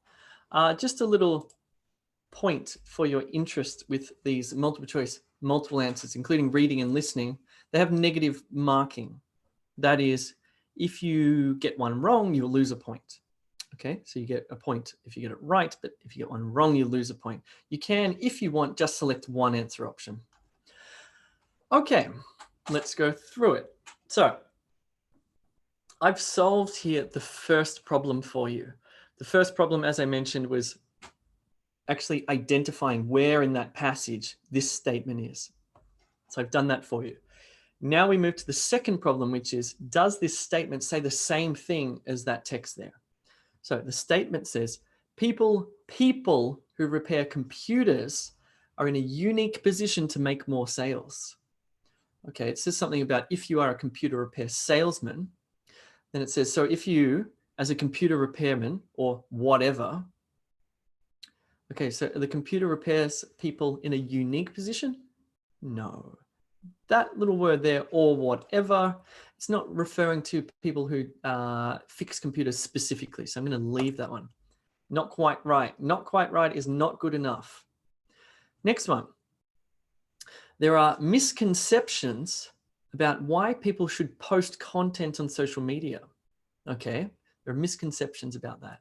S1: Just a little point for your interest with these multiple choice, multiple answers, including reading and listening. They have negative marking. That is, if you get one wrong, you'll lose a point. Okay, so you get a point if you get it right, but if you get one wrong, you lose a point. You can, if you want, just select one answer option. Okay, let's go through it. So I've solved here the first problem for you. The first problem, as I mentioned, was actually identifying where in that passage this statement is. So I've done that for you. Now we move to the second problem, which is, does this statement say the same thing as that text there? So the statement says, people who repair computers are in a unique position to make more sales. Okay, it says something about if you are a computer repair salesman, then it says, so if you, as a computer repairman or whatever, okay, so the computer repairs people in a unique position? No. That little word there, or whatever, it's not referring to people who fix computers specifically. So I'm going to leave that one. Not quite right. Not quite right is not good enough. Next one. There are misconceptions about why people should post content on social media. Okay, there are misconceptions about that.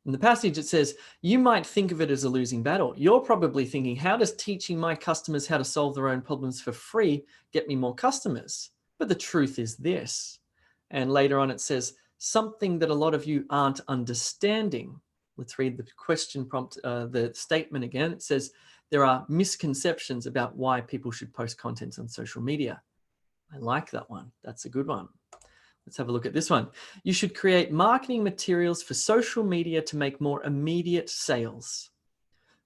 S1: In the passage, it says, you might think of it as a losing battle. You're probably thinking, how does teaching my customers how to solve their own problems for free get me more customers? But the truth is this. And later on, it says, something that a lot of you aren't understanding. Let's read the question prompt, the statement again. It says, there are misconceptions about why people should post content on social media. I like that one. That's a good one. Let's have a look at this one. You should create marketing materials for social media to make more immediate sales.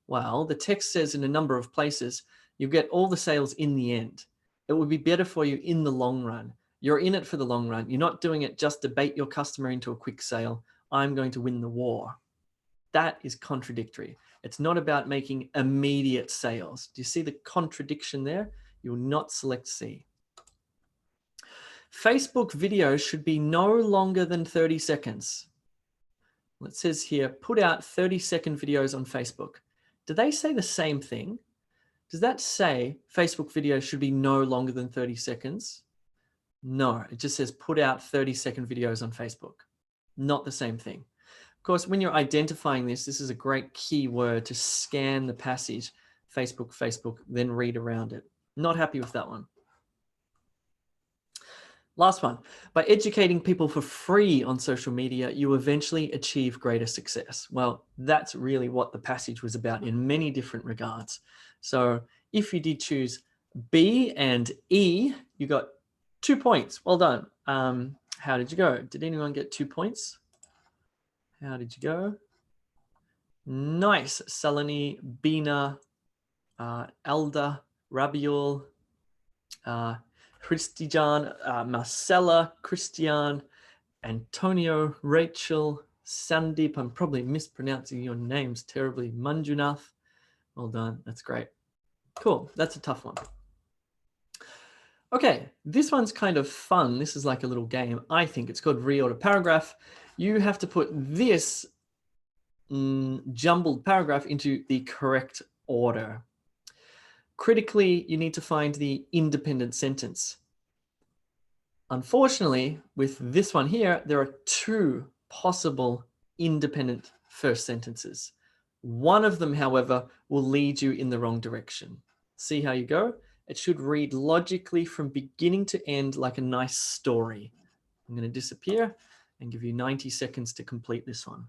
S1: Well, the text says in a number of places, you get all the sales in the end. It would be better for you in the long run. You're in it for the long run. You're not doing it just to bait your customer into a quick sale. I'm going to win the war. That is contradictory. It's not about making immediate sales. Do you see the contradiction there? You will not select C. Facebook videos should be no longer than 30 seconds. Well, it says here, put out 30-second videos on Facebook. Do they say the same thing? Does that say Facebook videos should be no longer than 30 seconds? No, it just says put out 30-second videos on Facebook. Not the same thing. Of course, when you're identifying this is a great keyword to scan the passage, Facebook, Facebook, then read around it. Not happy with that one. Last one, by educating people for free on social media, you eventually achieve greater success. Well, that's really what the passage was about in many different regards. So if you did choose B and E, you got 2 points. Well done. How did you go? Did anyone get 2 points? How did you go? Nice. Saloni, Bina, Elda, Rabiul, Christijan, Marcella, Christian, Antonio, Rachel, Sandeep. I'm probably mispronouncing your names terribly. Manjunath. Well done. That's great. Cool. That's a tough one. Okay, this one's kind of fun. This is like a little game. I think it's called Reorder Paragraph. You have to put this jumbled paragraph into the correct order. Critically, you need to find the independent sentence. Unfortunately, with this one here, there are 2 possible independent first sentences. One of them, however, will lead you in the wrong direction. See how you go? It should read logically from beginning to end like a nice story. I'm going to disappear and give you 90 seconds to complete this one.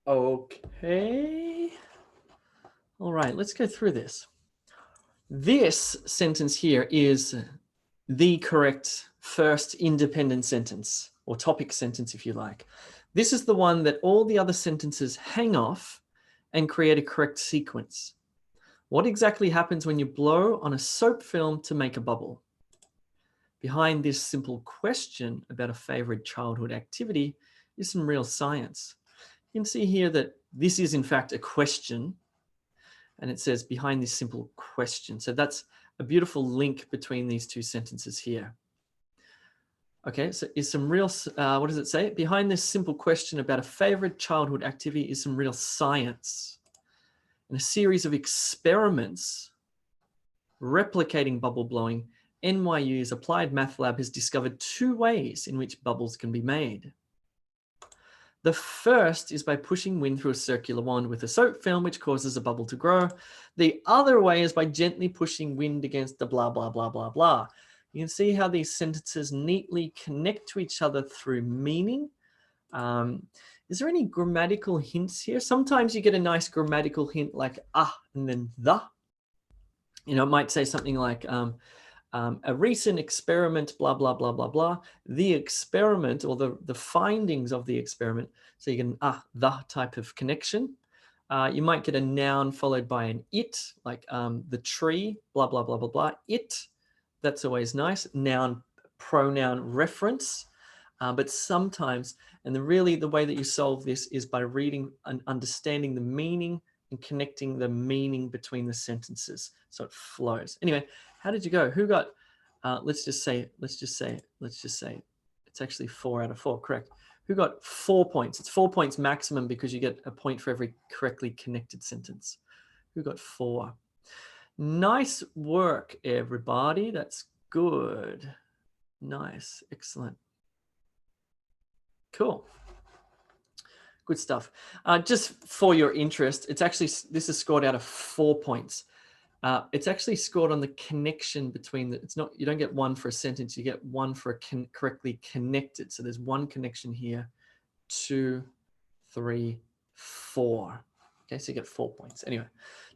S1: Okay. All right, let's go through this. This sentence here is the correct first independent sentence, or topic sentence if you like. This is the one that all the other sentences hang off and create a correct sequence. What exactly happens when you blow on a soap film to make a bubble? Behind this simple question about a favorite childhood activity is some real science. You can see here that this is in fact a question, and it says behind this simple question. So that's a beautiful link between these two sentences here. Okay, so is some real, what does it say? Behind this simple question about a favorite childhood activity is some real science. In a series of experiments replicating bubble blowing, NYU's Applied Math Lab has discovered 2 ways in which bubbles can be made. The first is by pushing wind through a circular wand with a soap film, which causes a bubble to grow. The other way is by gently pushing wind against the blah, blah, blah, blah, blah. You can see how these sentences neatly connect to each other through meaning. Is there any grammatical hints here? Sometimes you get a nice grammatical hint like and then the. You know, it might say something like a recent experiment, blah, blah, blah, blah, blah. The experiment, or the findings of the experiment. So you can, the type of connection. You might get a noun followed by an it, like the tree, blah, blah, blah, blah, blah. It, that's always nice. Noun, pronoun reference. But sometimes, and really the way that you solve this is by reading and understanding the meaning and connecting the meaning between the sentences so it flows. Anyway, how did you go? Who got, let's just say, it's actually 4 out of 4, correct. Who got 4 points? It's 4 points maximum because you get a point for every correctly connected sentence. Who got 4? Nice work, everybody. That's good. Nice, excellent. Cool. Good stuff. Just for your interest, it's actually, this is scored out of 4 points. It's actually scored on the connection between the, it's not, you don't get 1 for a sentence, you get 1 for a correctly connected. So there's 1 connection here, 2, 3, 4. Okay, so you get 4 points. Anyway,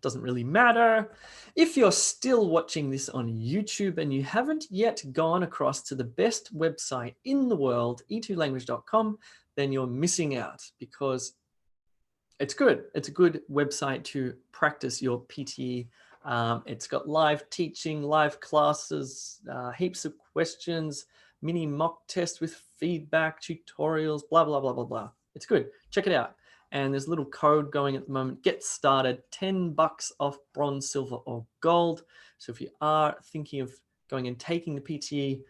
S1: doesn't really matter. If you're still watching this on YouTube and you haven't yet gone across to the best website in the world, e2language.com, then you're missing out because it's good. It's a good website to practice your PTE. It's got live teaching, live classes, heaps of questions, mini mock test with feedback, tutorials, blah, blah, blah, blah, blah. It's good. Check it out. And there's a little code going at the moment. Get started, $10 off bronze, silver, or gold. So if you are thinking of going and taking the PTE,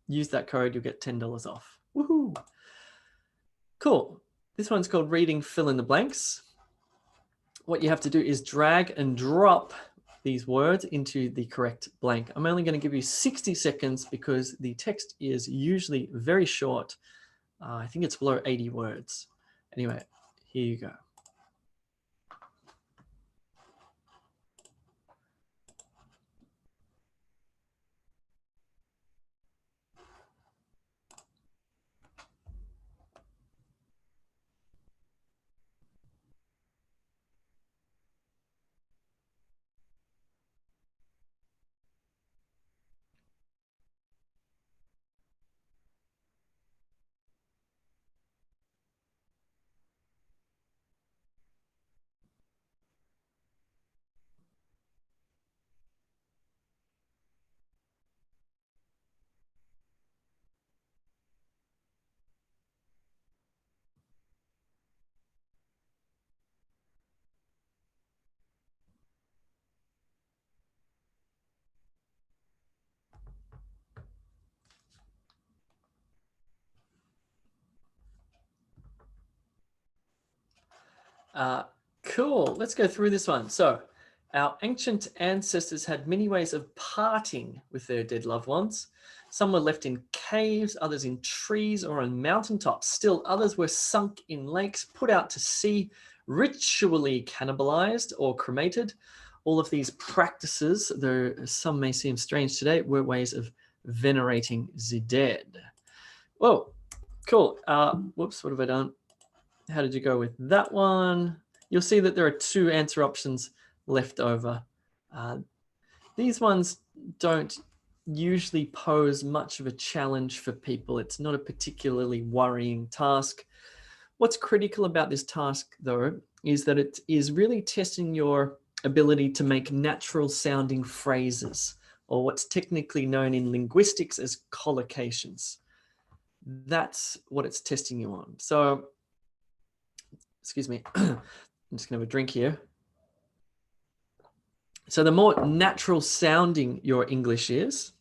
S1: use that code, you'll get $10 off. Woohoo! Cool. This one's called Reading Fill in the Blanks. What you have to do is drag and drop these words into the correct blank. I'm only going to give you 60 seconds because the text is usually very short. I think it's below 80 words. Anyway, here you go. Cool. Let's go through this one. So our ancient ancestors had many ways of parting with their dead loved ones. Some were left in caves, others in trees or on mountaintops. Still others were sunk in lakes, put out to sea, ritually cannibalized or cremated. All of these practices, though some may seem strange today, were ways of venerating the dead. Whoa, cool. Whoops, what have I done? How did you go with that one? You'll see that there are 2 answer options left over. These ones don't usually pose much of a challenge for people. It's not a particularly worrying task. What's critical about this task, though, is that it is really testing your ability to make natural sounding phrases, or what's technically known in linguistics as collocations. That's what it's testing you on. So, excuse me, I'm just gonna have a drink here. So the more natural sounding your English is,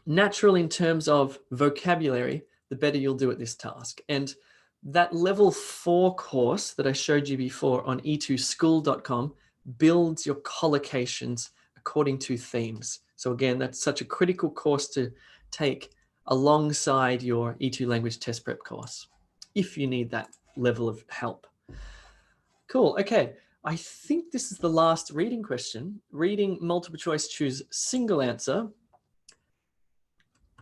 S1: natural in terms of vocabulary, the better you'll do at this task. And that level 4 course that I showed you before on e2school.com builds your collocations according to themes. So again, that's such a critical course to take alongside your E2 language test prep course, if you need that level of help. Cool, okay. I think this is the last reading question. Reading, multiple choice, choose single answer.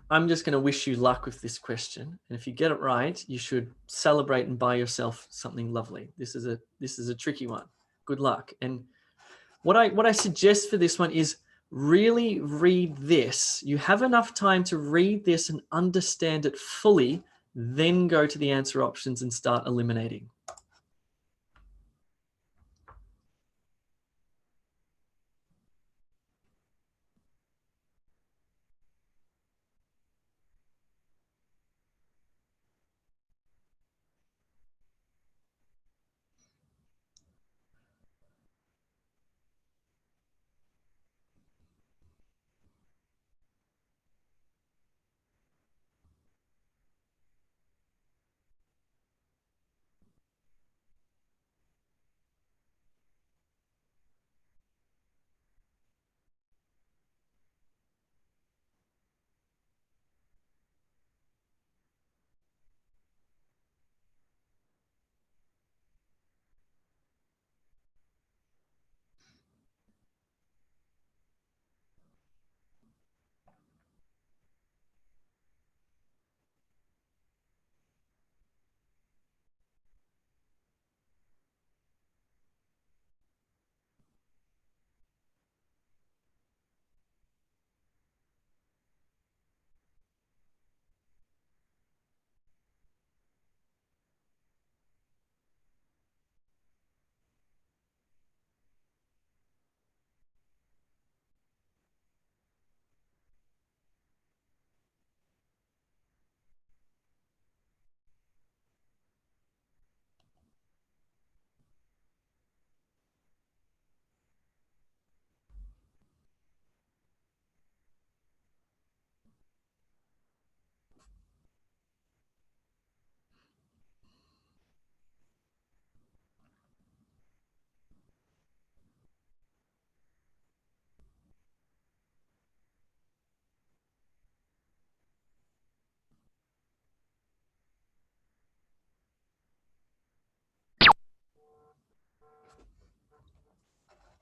S1: I'm just going to wish you luck with this question. And if you get it right, you should celebrate and buy yourself something lovely. This is a tricky one. Good luck. And what I suggest for this one is really read this. You have enough time to read this and understand it fully, then go to the answer options and start eliminating.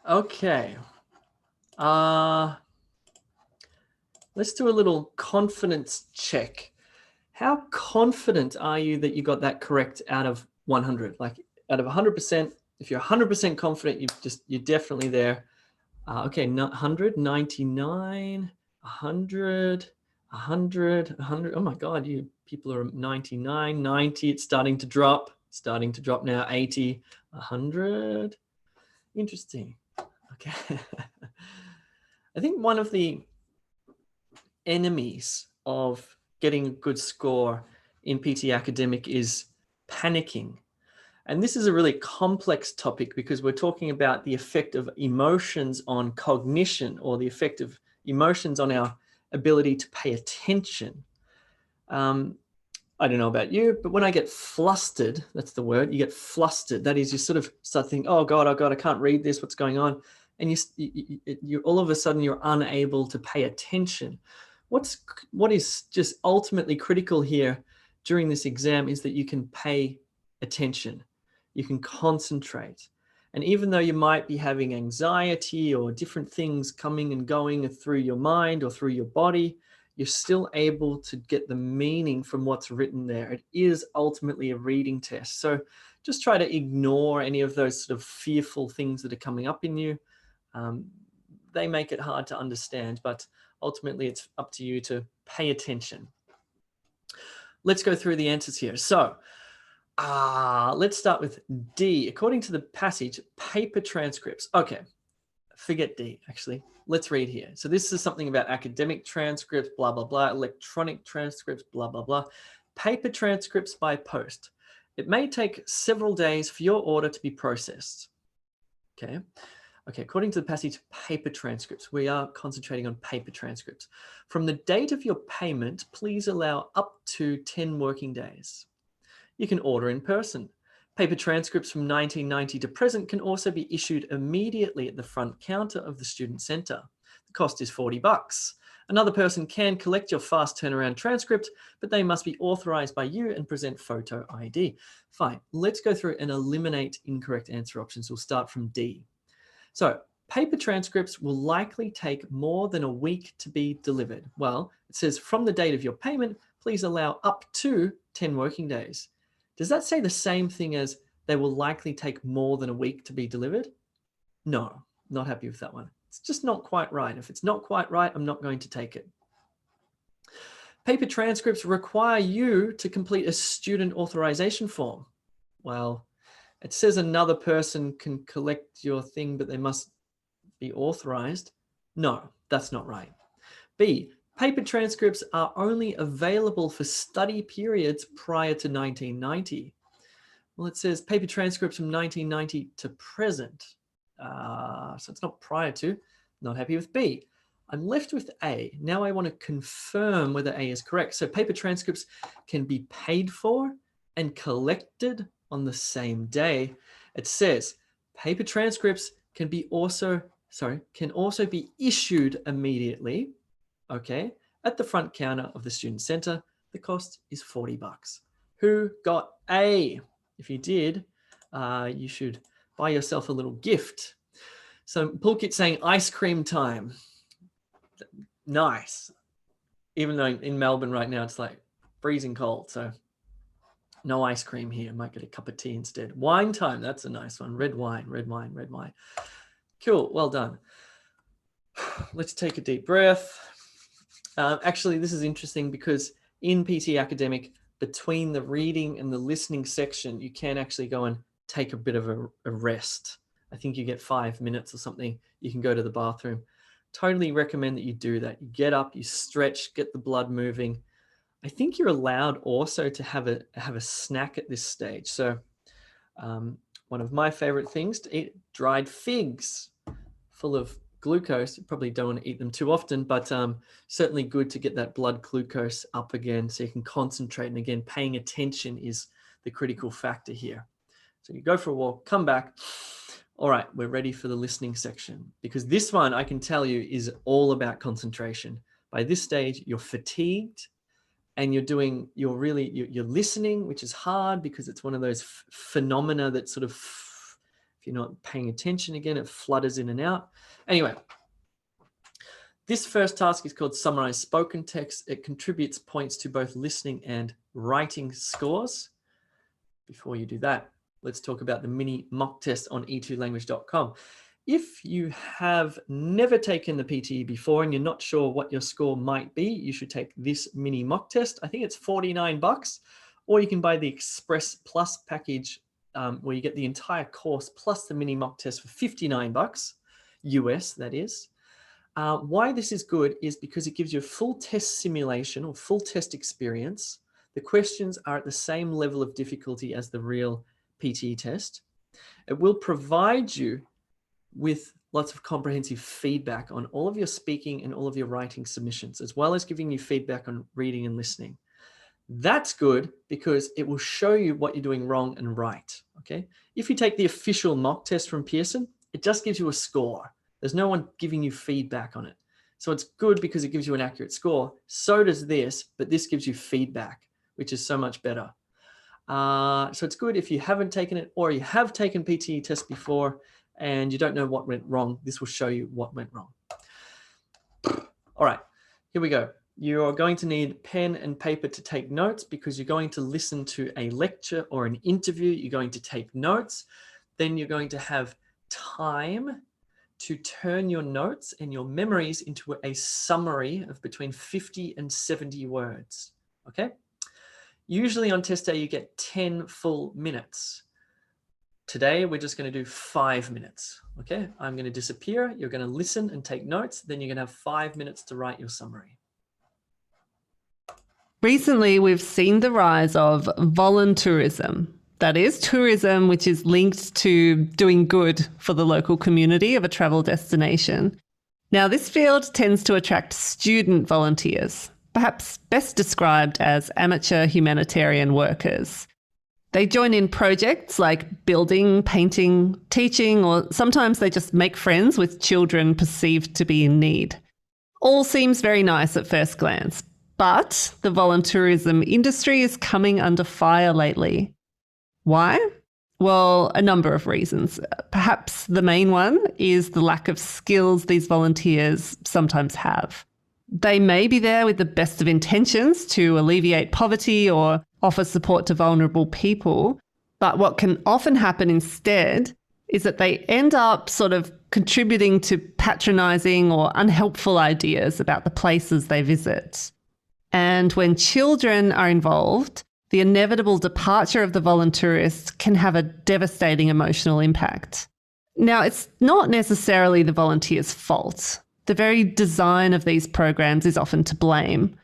S1: Okay. Let's do a little confidence check. How confident are you that you got that correct out of 100? Like out of 100%, if you're 100% confident, you're definitely there. Okay, 100, 99, 100, 100, 100. Oh my God, you people are 99, 90. It's starting to drop now. 80, 100. Interesting. Okay. I think one of the enemies of getting a good score in PT Academic is panicking. And this is a really complex topic because we're talking about the effect of emotions on cognition, or the effect of emotions on our ability to pay attention. I don't know about you, but when I get flustered, that's the word, you get flustered. That is, you sort of start thinking, oh God, I can't read this, what's going on? And you all of a sudden you're unable to pay attention. What is just ultimately critical here during this exam is that you can pay attention, you can concentrate. And even though you might be having anxiety or different things coming and going through your mind or through your body, you're still able to get the meaning from what's written there. It is ultimately a reading test. So just try to ignore any of those sort of fearful things that are coming up in you. They make it hard to understand, but ultimately it's up to you to pay attention. Let's go through the answers here. So let's start with D. According to the passage, paper transcripts. Okay, forget D, actually. Let's read here. So this is something about academic transcripts, blah, blah, blah, electronic transcripts, blah, blah, blah. Paper transcripts by post. It may take several days for your order to be processed. Okay. Okay, according to the passage, paper transcripts. We are concentrating on paper transcripts. From the date of your payment, please allow up to 10 working days. You can order in person. Paper transcripts from 1990 to present can also be issued immediately at the front counter of the student center. The cost is $40. Another person can collect your fast turnaround transcript, but they must be authorized by you and present photo ID. Fine, let's go through and eliminate incorrect answer options. We'll start from D. So paper transcripts will likely take more than a week to be delivered. Well, it says from the date of your payment, please allow up to 10 working days. Does that say the same thing as they will likely take more than a week to be delivered? No, not happy with that one. It's just not quite right. If it's not quite right, I'm not going to take it. Paper transcripts require you to complete a student authorization form. Well, it says another person can collect your thing, but they must be authorized. No, that's not right. B, paper transcripts are only available for study periods prior to 1990. Well, it says paper transcripts from 1990 to present. So it's not prior to. Not happy with B. I'm left with A. Now I want to confirm whether A is correct. So paper transcripts can be paid for and collected on the same day. It says paper transcripts can also be issued immediately, okay, at the front counter of the student center. The cost is $40. Who got A? If you did, you should buy yourself a little gift. So Pulkit's saying ice cream time. Nice. Even though in Melbourne right now, it's like freezing cold. So no ice cream here. Might get a cup of tea instead. Wine time. That's a nice one. Red wine, red wine, red wine. Cool. Well done. Let's take a deep breath. Actually, this is interesting because in PT Academic, between the reading and the listening section, you can actually go and take a bit of a rest. I think you get 5 minutes or something. You can go to the bathroom. Totally recommend that you do that. You get up, you stretch, get the blood moving. I think you're allowed also to have a snack at this stage. So one of my favorite things to eat, dried figs full of glucose. You probably don't want to eat them too often, but certainly good to get that blood glucose up again so you can concentrate. And again, paying attention is the critical factor here. So you go for a walk, come back. All right, we're ready for the listening section because this one, I can tell you, is all about concentration. By this stage, you're fatigued and you're listening, which is hard because it's one of those phenomena that sort of, if you're not paying attention again, it flutters in and out. Anyway, this first task is called Summarize Spoken Text. It contributes points to both listening and writing scores. Before you do that, let's talk about the mini mock test on e2language.com. If you have never taken the PTE before and you're not sure what your score might be, you should take this mini mock test. I think it's $49, or you can buy the Express Plus package where you get the entire course plus the mini mock test for $59 US, that is. Why this is good is because it gives you a full test simulation or full test experience. The questions are at the same level of difficulty as the real PTE test. It will provide you with lots of comprehensive feedback on all of your speaking and all of your writing submissions, as well as giving you feedback on reading and listening. That's good because it will show you what you're doing wrong and right, okay? If you take the official mock test from Pearson, it just gives you a score. There's no one giving you feedback on it. So it's good because it gives you an accurate score. So does this, but this gives you feedback, which is so much better. So it's good if you haven't taken it or you have taken PTE test before and you don't know what went wrong. This will show you what went wrong. All right, here we go. You're going to need pen and paper to take notes because you're going to listen to a lecture or an interview. You're going to take notes. Then you're going to have time to turn your notes and your memories into a summary of between 50 and 70 words. Okay? Usually on test day, you get 10 full minutes. Today, we're just going to do 5 minutes. Okay? I'm going to disappear. You're going to listen and take notes. Then you're going to have 5 minutes to write your summary.
S3: Recently, we've seen the rise of voluntourism. That is, tourism which is linked to doing good for the local community of a travel destination. Now, this field tends to attract student volunteers, perhaps best described as amateur humanitarian workers. They join in projects like building, painting, teaching, or sometimes they just make friends with children perceived to be in need. All seems very nice at first glance, but the voluntourism industry is coming under fire lately. Why? Well, a number of reasons. Perhaps the main one is the lack of skills these volunteers sometimes have. They may be there with the best of intentions to alleviate poverty or offer support to vulnerable people, but what can often happen instead is that they end up sort of contributing to patronising or unhelpful ideas about the places they visit. And when children are involved, the inevitable departure of the volunteerist can have a devastating emotional impact. Now, it's not necessarily the volunteer's fault. The very design of these programs is often to blame.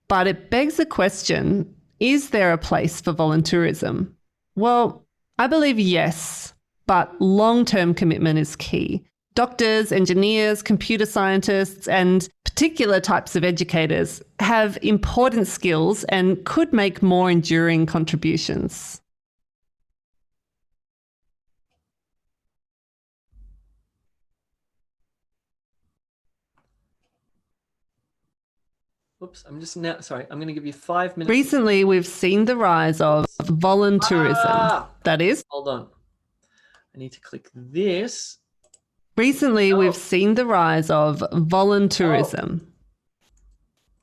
S3: But it begs the question, is there a place for voluntourism? Well, I believe yes, but long-term commitment is key. Doctors, engineers, computer scientists, and particular types of educators have important skills and could make more enduring contributions.
S1: Oops, I'm going to give you 5 minutes.
S3: Recently, we've seen the rise of voluntourism. That is,
S1: hold on. I need to click this.
S3: Recently, we've seen the rise of voluntourism.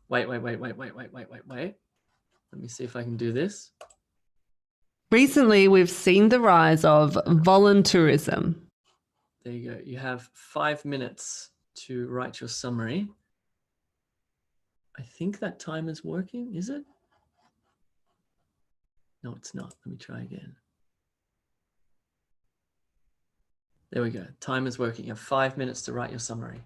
S1: Wait. Let me see if I can do this.
S3: Recently, we've seen the rise of voluntourism.
S1: There you go. You have 5 minutes to write your summary. I think that time is working, is it? No, it's not. Let me try again. There we go. Time is working. You have 5 minutes to write your summary.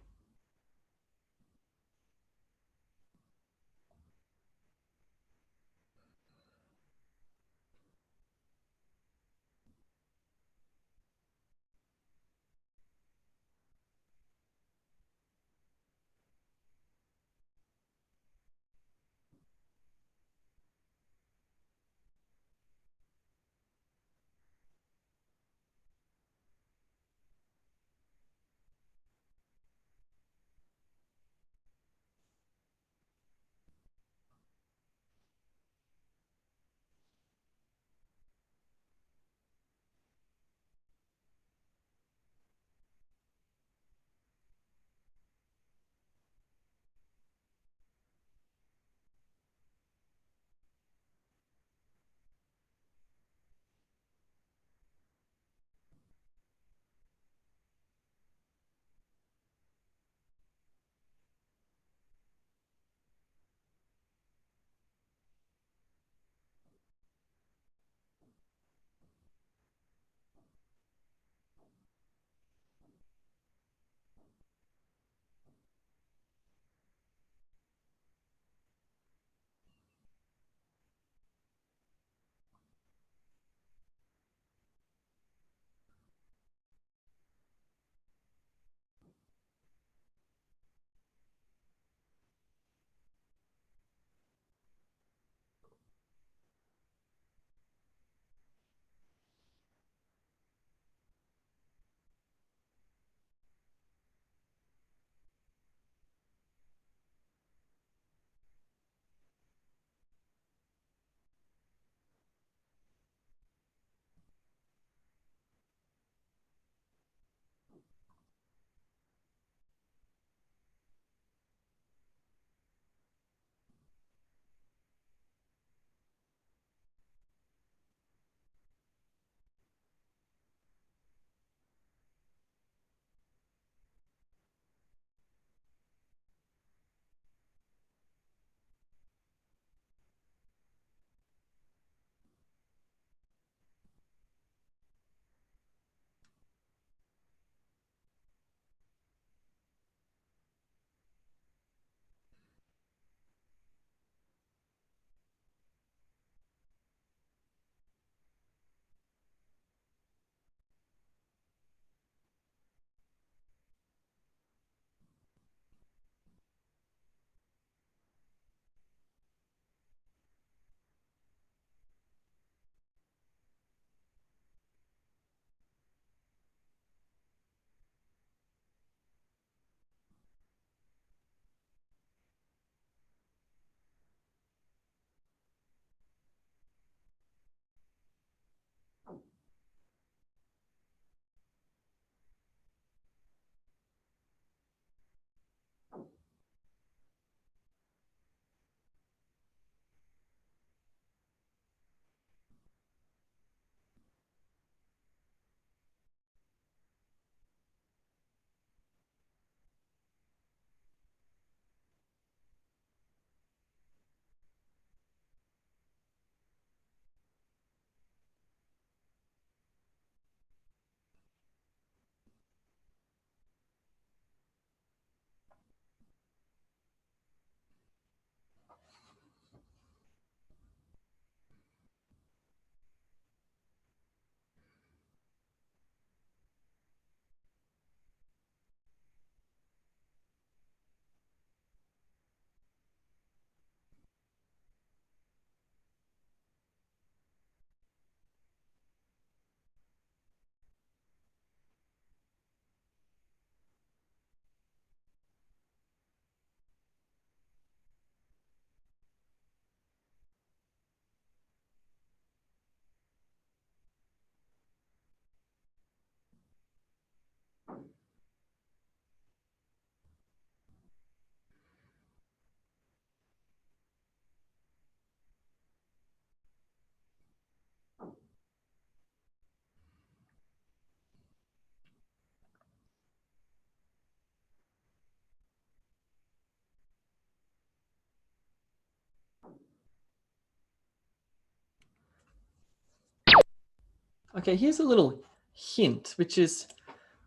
S1: Okay, here's a little hint, which is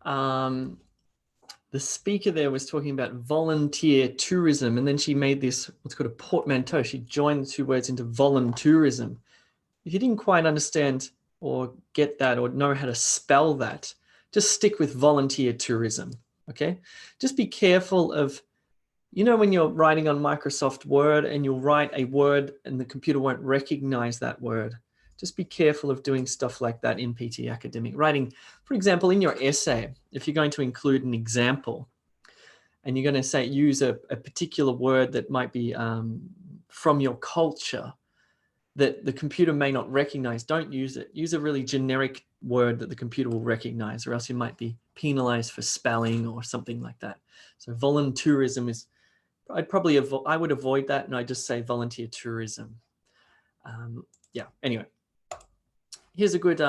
S1: the speaker there was talking about volunteer tourism, and then she made this what's called a portmanteau. She joined the two words into voluntourism. If you didn't quite understand or get that or know how to spell that, just stick with volunteer tourism, okay? Just be careful of, you know, when you're writing on Microsoft Word and you'll write a word and the computer won't recognize that word. Just be careful of doing stuff like that in PT Academic. Writing, for example, in your essay, if you're going to include an example and you're going to say, use a particular word that might be from your culture that the computer may not recognize, don't use it. Use a really generic word that the computer will recognize, or else you might be penalized for spelling or something like that. So voluntourism is, I would avoid that, and I just say volunteer tourism. Yeah, anyway. Here's a good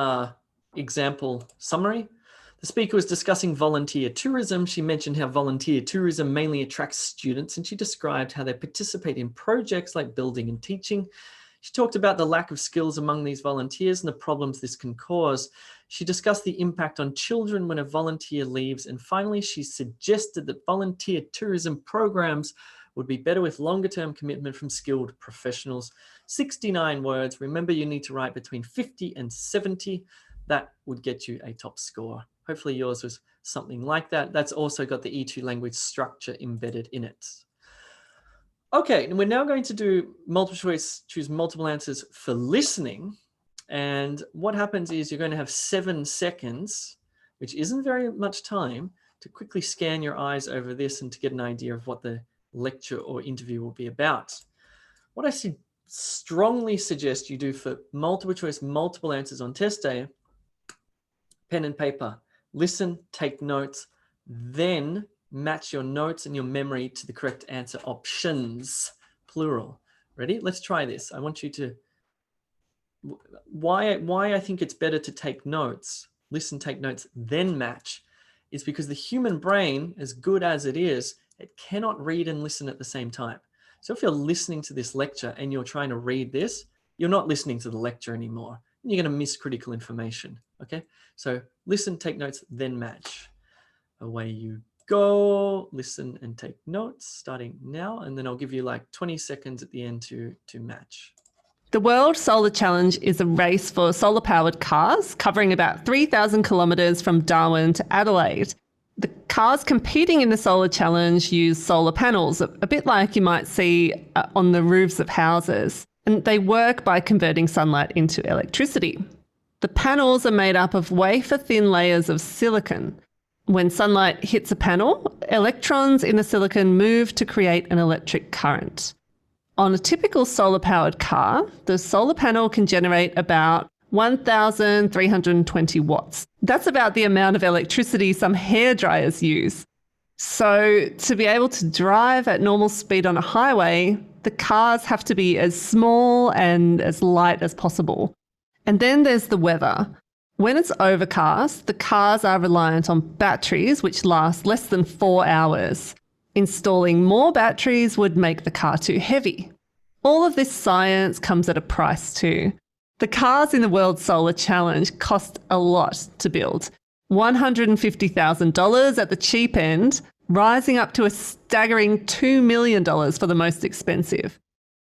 S1: example summary. The speaker was discussing volunteer tourism. She mentioned how volunteer tourism mainly attracts students, and she described how they participate in projects like building and teaching. She talked about the lack of skills among these volunteers and the problems this can cause. She discussed the impact on children when a volunteer leaves. And finally, she suggested that volunteer tourism programs would be better with longer-term commitment from skilled professionals. 69 words. Remember, you need to write between 50 and 70. That would get you a top score. Hopefully yours was something like that. That's also got the E2 language structure embedded in it. Okay, and we're now going to do multiple choice, choose multiple answers for listening. And what happens is you're going to have 7 seconds, which isn't very much time, to quickly scan your eyes over this and to get an idea of what the lecture or interview will be about. What I strongly suggest you do for multiple choice, multiple answers on test day, pen and paper, listen, take notes, then match your notes and your memory to the correct answer options, plural. Ready? Let's try this. I want you to, why I think it's better to take notes, listen, take notes, then match, is because the human brain, as good as it is, it cannot read and listen at the same time. So if you're listening to this lecture and you're trying to read this, you're not listening to the lecture anymore. And you're going to miss critical information. Okay? So listen, take notes, then match. Away you go. Listen and take notes starting now. And then I'll give you like 20 seconds at the end to match.
S3: The World Solar Challenge is a race for solar-powered cars covering about 3,000 kilometres from Darwin to Adelaide. The cars competing in the Solar Challenge use solar panels, a bit like you might see on the roofs of houses, and they work by converting sunlight into electricity. The panels are made up of wafer-thin layers of silicon. When sunlight hits a panel, electrons in the silicon move to create an electric current. On a typical solar-powered car, the solar panel can generate about 1,320 watts. That's about the amount of electricity some hairdryers use. So to be able to drive at normal speed on a highway, the cars have to be as small and as light as possible. And then there's the weather. When it's overcast, the cars are reliant on batteries which last less than 4 hours. Installing more batteries would make the car too heavy. All of this science comes at a price too. The cars in the World Solar Challenge cost a lot to build. $150,000 at the cheap end, rising up to a staggering $2 million for the most expensive.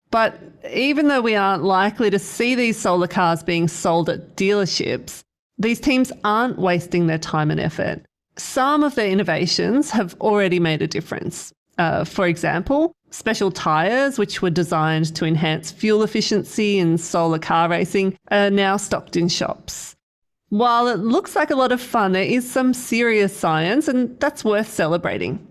S3: But even though we aren't likely to see these solar cars being sold at dealerships, these teams aren't wasting their time and effort. Some of their innovations have already made a difference. For example, special tyres, which were designed to enhance fuel efficiency in solar car racing, are now stocked in shops. While it looks like a lot of fun, there is some serious science, and that's worth celebrating.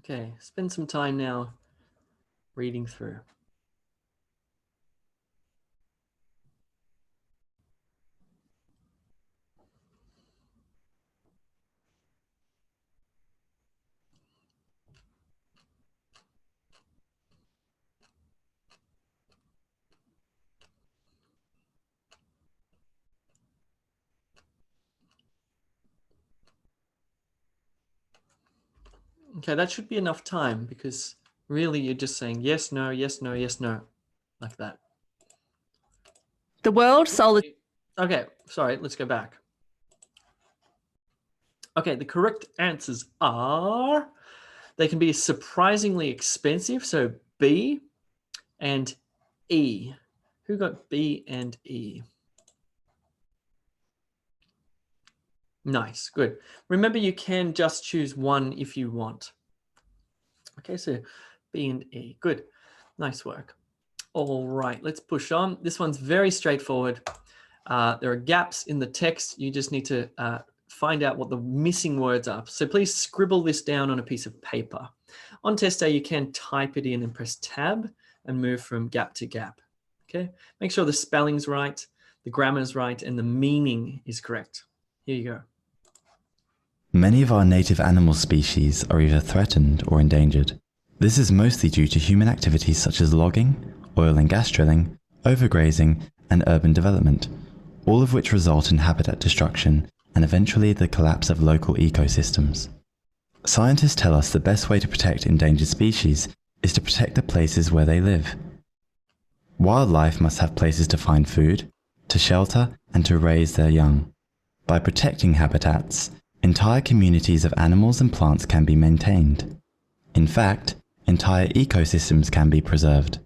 S1: Okay, spend some time now reading through. Okay, that should be enough time because really you're just saying yes, no, yes, no, yes, no. like that.
S3: The World Solar
S1: Okay, sorry, let's go back. Okay, the correct answers are, they can be surprisingly expensive, so B and E. Who got B and E? Nice, good. Remember, you can just choose one if you want. Okay, so B and E, good. Nice work. All right, let's push on. This one's very straightforward. There are gaps in the text. You just need to find out what the missing words are. So please scribble this down on a piece of paper. On test day, you can type it in and press tab and move from gap to gap. Okay, make sure the spelling's right, the grammar's right, and the meaning is correct. Here you go.
S4: Many of our native animal species are either threatened or endangered. This is mostly due to human activities such as logging, oil and gas drilling, overgrazing, and urban development, all of which result in habitat destruction and eventually the collapse of local ecosystems. Scientists tell us the best way to protect endangered species is to protect the places where they live. Wildlife must have places to find food, to shelter, and to raise their young. By protecting habitats, entire communities of animals and plants can be maintained. In fact, entire ecosystems can be preserved.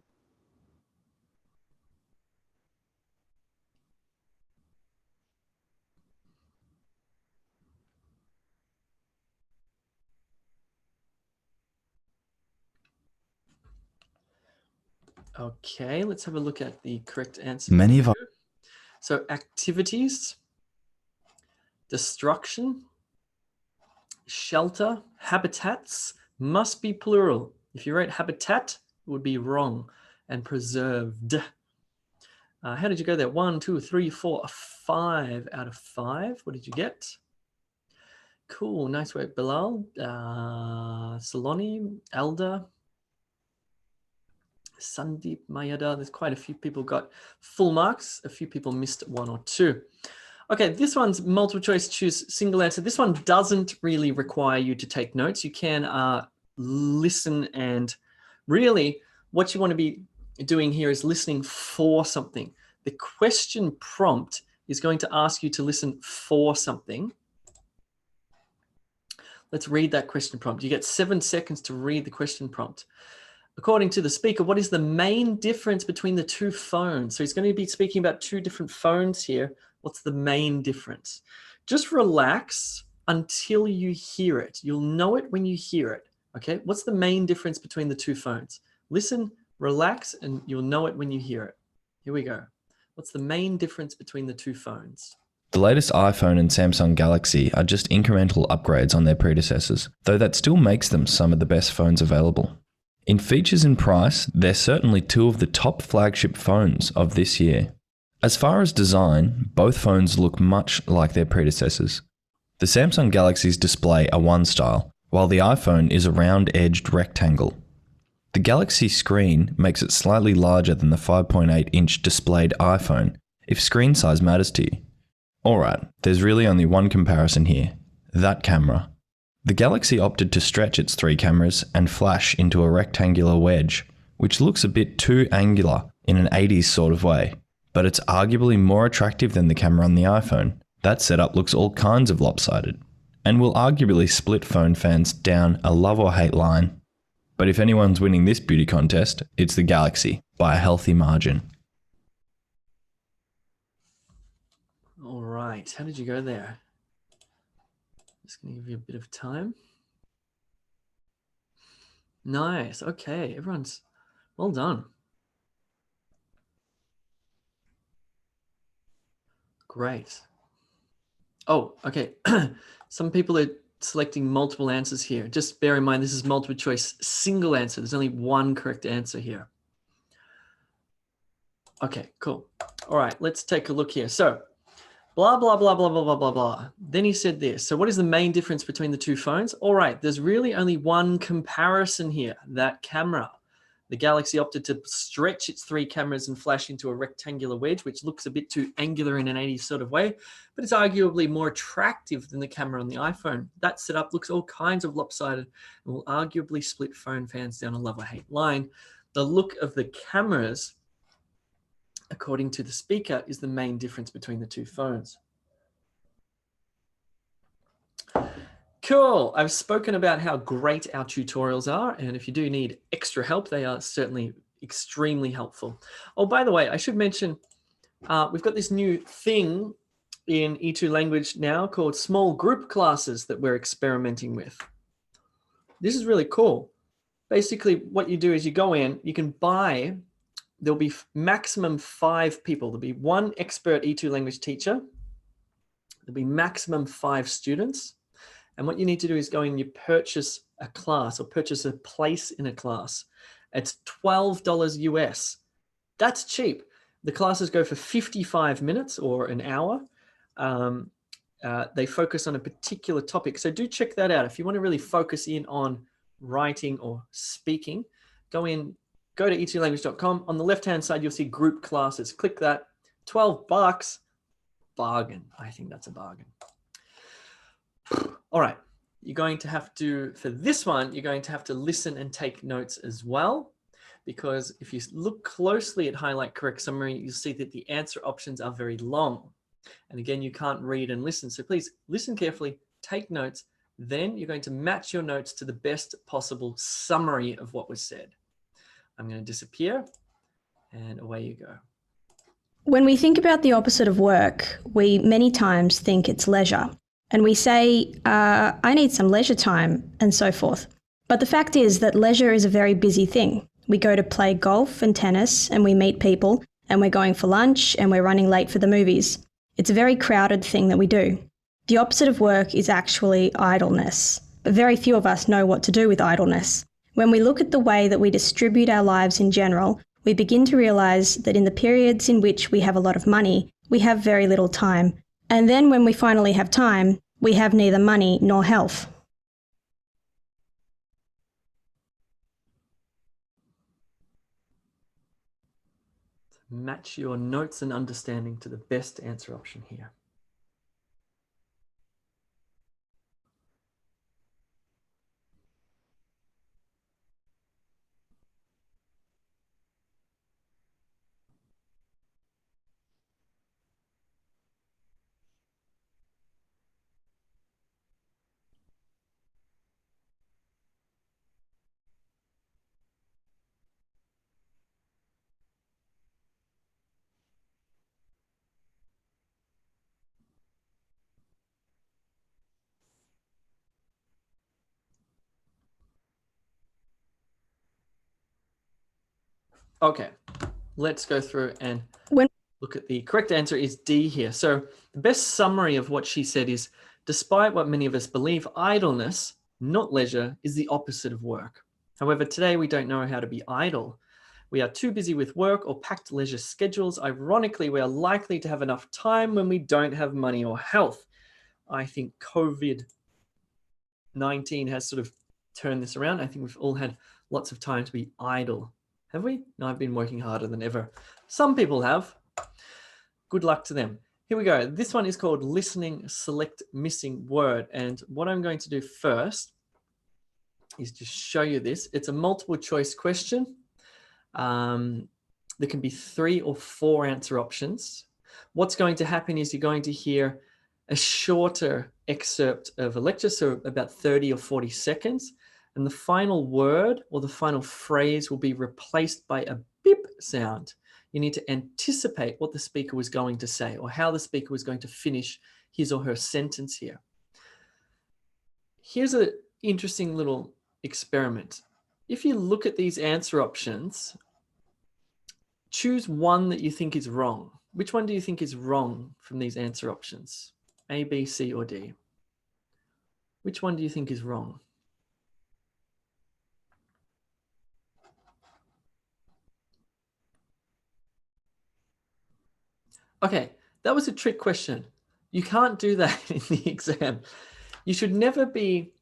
S1: Okay, let's have a look at the correct answer.
S4: Many of our
S1: So activities, destruction, shelter, habitats must be plural. If you wrote habitat, it would be wrong. And preserved. How did you go there? 1, 2, 3, 4, 5 out of 5. What did you get? Cool, nice work, Bilal. Saloni, Elda, Sandeep, Mayada. There's quite a few people got full marks. A few people missed 1 or 2. Okay, this one's multiple choice, choose single answer. This one doesn't really require you to take notes. You can listen, and really what you want to be doing here is listening for something. The question prompt is going to ask you to listen for something. Let's read that question prompt. You get 7 seconds to read the question prompt. According to the speaker, what is the main difference between the two phones? So he's going to be speaking about 2 different phones here. What's the main difference? Just relax until you hear it. You'll know it when you hear it. Okay, what's the main difference between the 2 phones? Listen, relax, and you'll know it when you hear it. Here we go. What's the main difference between the 2 phones?
S5: The latest iPhone and Samsung Galaxy are just incremental upgrades on their predecessors, though that still makes them some of the best phones available. In features and price, they're certainly 2 of the top flagship phones of this year. As far as design, both phones look much like their predecessors. The Samsung Galaxy's display are one style, while the iPhone is a round-edged rectangle. The Galaxy screen makes it slightly larger than the 5.8-inch displayed iPhone, if screen size matters to you. Alright, there's really only one comparison here, that camera. The Galaxy opted to stretch its 3 cameras and flash into a rectangular wedge, which looks a bit too angular in an 80s sort of way, but it's arguably more attractive than the camera on the iPhone. That setup looks all kinds of lopsided, and will arguably split phone fans down a love or hate line. But if anyone's winning this beauty contest, it's the Galaxy, by a healthy margin.
S1: All right, how did you go there? Just going to give you a bit of time. Nice, okay, everyone's well done. Great. Oh, okay. Some people are selecting multiple answers here. Just bear in mind, this is multiple choice, single answer. There's only one correct answer here. Okay, cool. All right, let's take a look here. So blah, blah, blah, blah, blah, blah, blah, blah. Then he said this. So what is the main difference between the 2 phones? All right, there's really only one comparison here, that camera. The Galaxy opted to stretch its 3 cameras and flash into a rectangular wedge, which looks a bit too angular in an 80s sort of way, but it's arguably more attractive than the camera on the iPhone. That setup looks all kinds of lopsided and will arguably split phone fans down a love or hate line. The look of the cameras according to the speaker, is the main difference between the two phones. Cool. I've spoken about how great our tutorials are, and if you do need extra help, they are certainly extremely helpful. Oh, by the way, I should mention, we've got this new thing in E2 language now called small group classes that we're experimenting with. This is really cool. Basically, what you do is you go in, you can buy, there'll be maximum 5 people. There'll be 1 expert E2 language teacher. There'll be maximum 5 students. And what you need to do is go in and you purchase a class or purchase a place in a class. It's $12 US. That's cheap. The classes go for 55 minutes or an hour. They focus on a particular topic. So do check that out. If you want to really focus in on writing or speaking, go to e2language.com. On the left-hand side, you'll see group classes. Click that. $12. Bargain. I think that's a bargain. All right. You're going to have to, for this one, you're going to have to listen and take notes as well, because if you look closely at Highlight Correct Summary, you'll see that the answer options are very long. And again, you can't read and listen. So please listen carefully, take notes. Then you're going to match your notes to the best possible summary of what was said. I'm going to disappear and away you go.
S2: When we think about the opposite of work, we many times think it's leisure. And we say, I need some leisure time and so forth. But the fact is that leisure is a very busy thing. We go to play golf and tennis and we meet people and we're going for lunch and we're running late for the movies. It's a very crowded thing that we do. The opposite of work is actually idleness. But very few of us know what to do with idleness. When we look at the way that we distribute our lives in general, we begin to realize that in the periods in which we have a lot of money, we have very little time. And then when we finally have time, we have neither money nor health.
S1: Match your notes and understanding to the best answer option here. Okay, let's go through and look at the correct answer is D here. So the best summary of what she said is, despite what many of us believe, idleness, not leisure, is the opposite of work. However, today we don't know how to be idle. We are too busy with work or packed leisure schedules. Ironically, we are likely to have enough time when we don't have money or health. I think COVID-19 has sort of turned this around. I think we've all had lots of time to be idle. Have we? No, I've been working harder than ever. Some people have. Good luck to them. Here we go. This one is called Listening Select Missing Word. And what I'm going to do first is just show you this. It's a multiple choice question. There can be 3 or 4 answer options. What's going to happen is you're going to hear a shorter excerpt of a lecture, so about 30 or 40 seconds. And the final word or the final phrase will be replaced by a beep sound. You need to anticipate what the speaker was going to say or how the speaker was going to finish his or her sentence here. Here's an interesting little experiment. If you look at these answer options, choose one that you think is wrong. Which one do you think is wrong from these answer options? A, B, C, or D? Which one do you think is wrong? Okay, that was a trick question. You can't do that in the exam. You should never be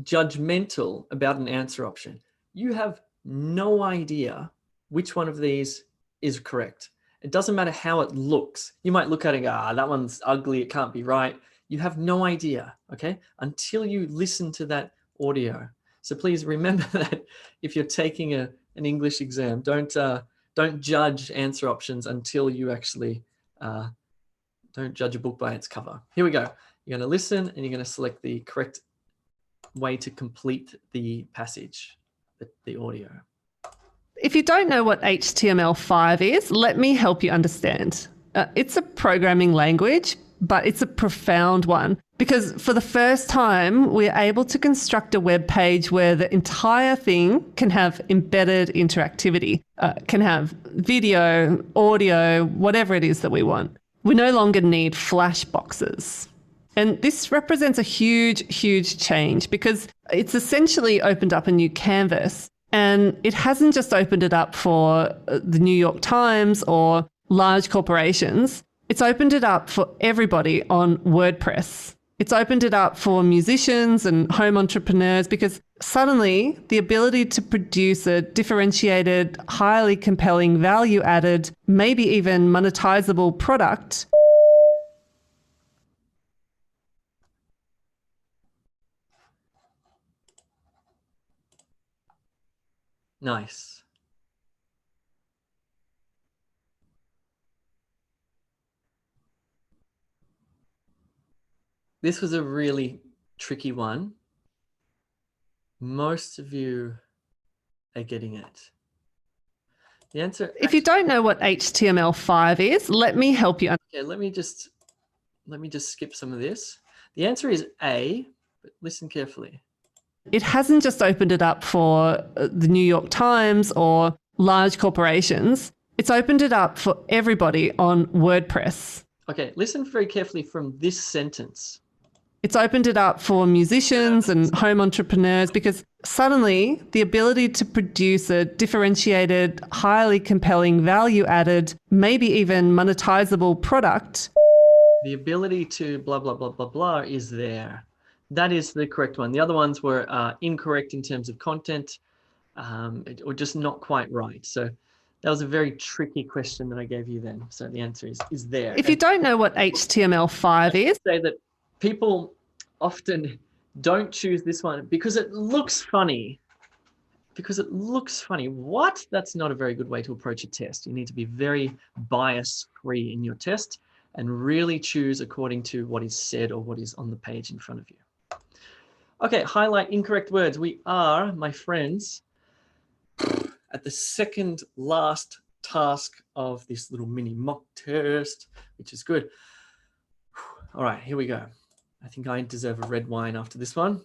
S1: judgmental about an answer option. You have no idea which one of these is correct. It doesn't matter how it looks. You might look at it and go, that one's ugly, it can't be right. You have no idea, okay, until you listen to that audio. So please remember that if you're taking a an English exam. Don't judge answer options until you actually don't judge a book by its cover. Here we go. You're going to listen and you're going to select the correct way to complete the passage, the audio.
S3: If you don't know what HTML5 is, let me help you understand. It's a programming language, but it's a profound one because for the first time, we're able to construct a web page where the entire thing can have embedded interactivity, can have video, audio, whatever it is that we want. We no longer need flash boxes. And this represents a huge, huge change because it's essentially opened up a new canvas. And it hasn't just opened it up for the New York Times or large corporations. It's opened it up for everybody on WordPress. It's opened it up for musicians and home entrepreneurs because suddenly the ability to produce a differentiated, highly compelling, value-added, maybe even monetizable product
S1: Nice. This was a really tricky one. Most of you are getting it. The answer.
S3: If you don't know what HTML5 is, let me help you.
S1: Okay, let me just skip some of this. The answer is A, but listen carefully.
S3: It hasn't just opened it up for the New York Times or large corporations. It's opened it up for everybody on WordPress.
S1: Okay, listen very carefully from this sentence.
S3: It's opened it up for musicians and home entrepreneurs because suddenly the ability to produce a differentiated, highly compelling, value-added, maybe even monetizable product.
S1: The ability to blah, blah, blah, blah, blah is there. That is the correct one. The other ones were incorrect in terms of content or just not quite right. So that was a very tricky question that I gave you then. So the answer is there.
S3: If you don't know what HTML5 is,
S1: say that people often don't choose this one because it looks funny. Because it looks funny. What? That's not a very good way to approach a test. You need to be very bias-free in your test and really choose according to what is said or what is on the page in front of you. Okay, highlight incorrect words. We are, my friends, at the second last task of this little mini mock test, which is good. All right, here we go. I think I deserve a red wine after this one.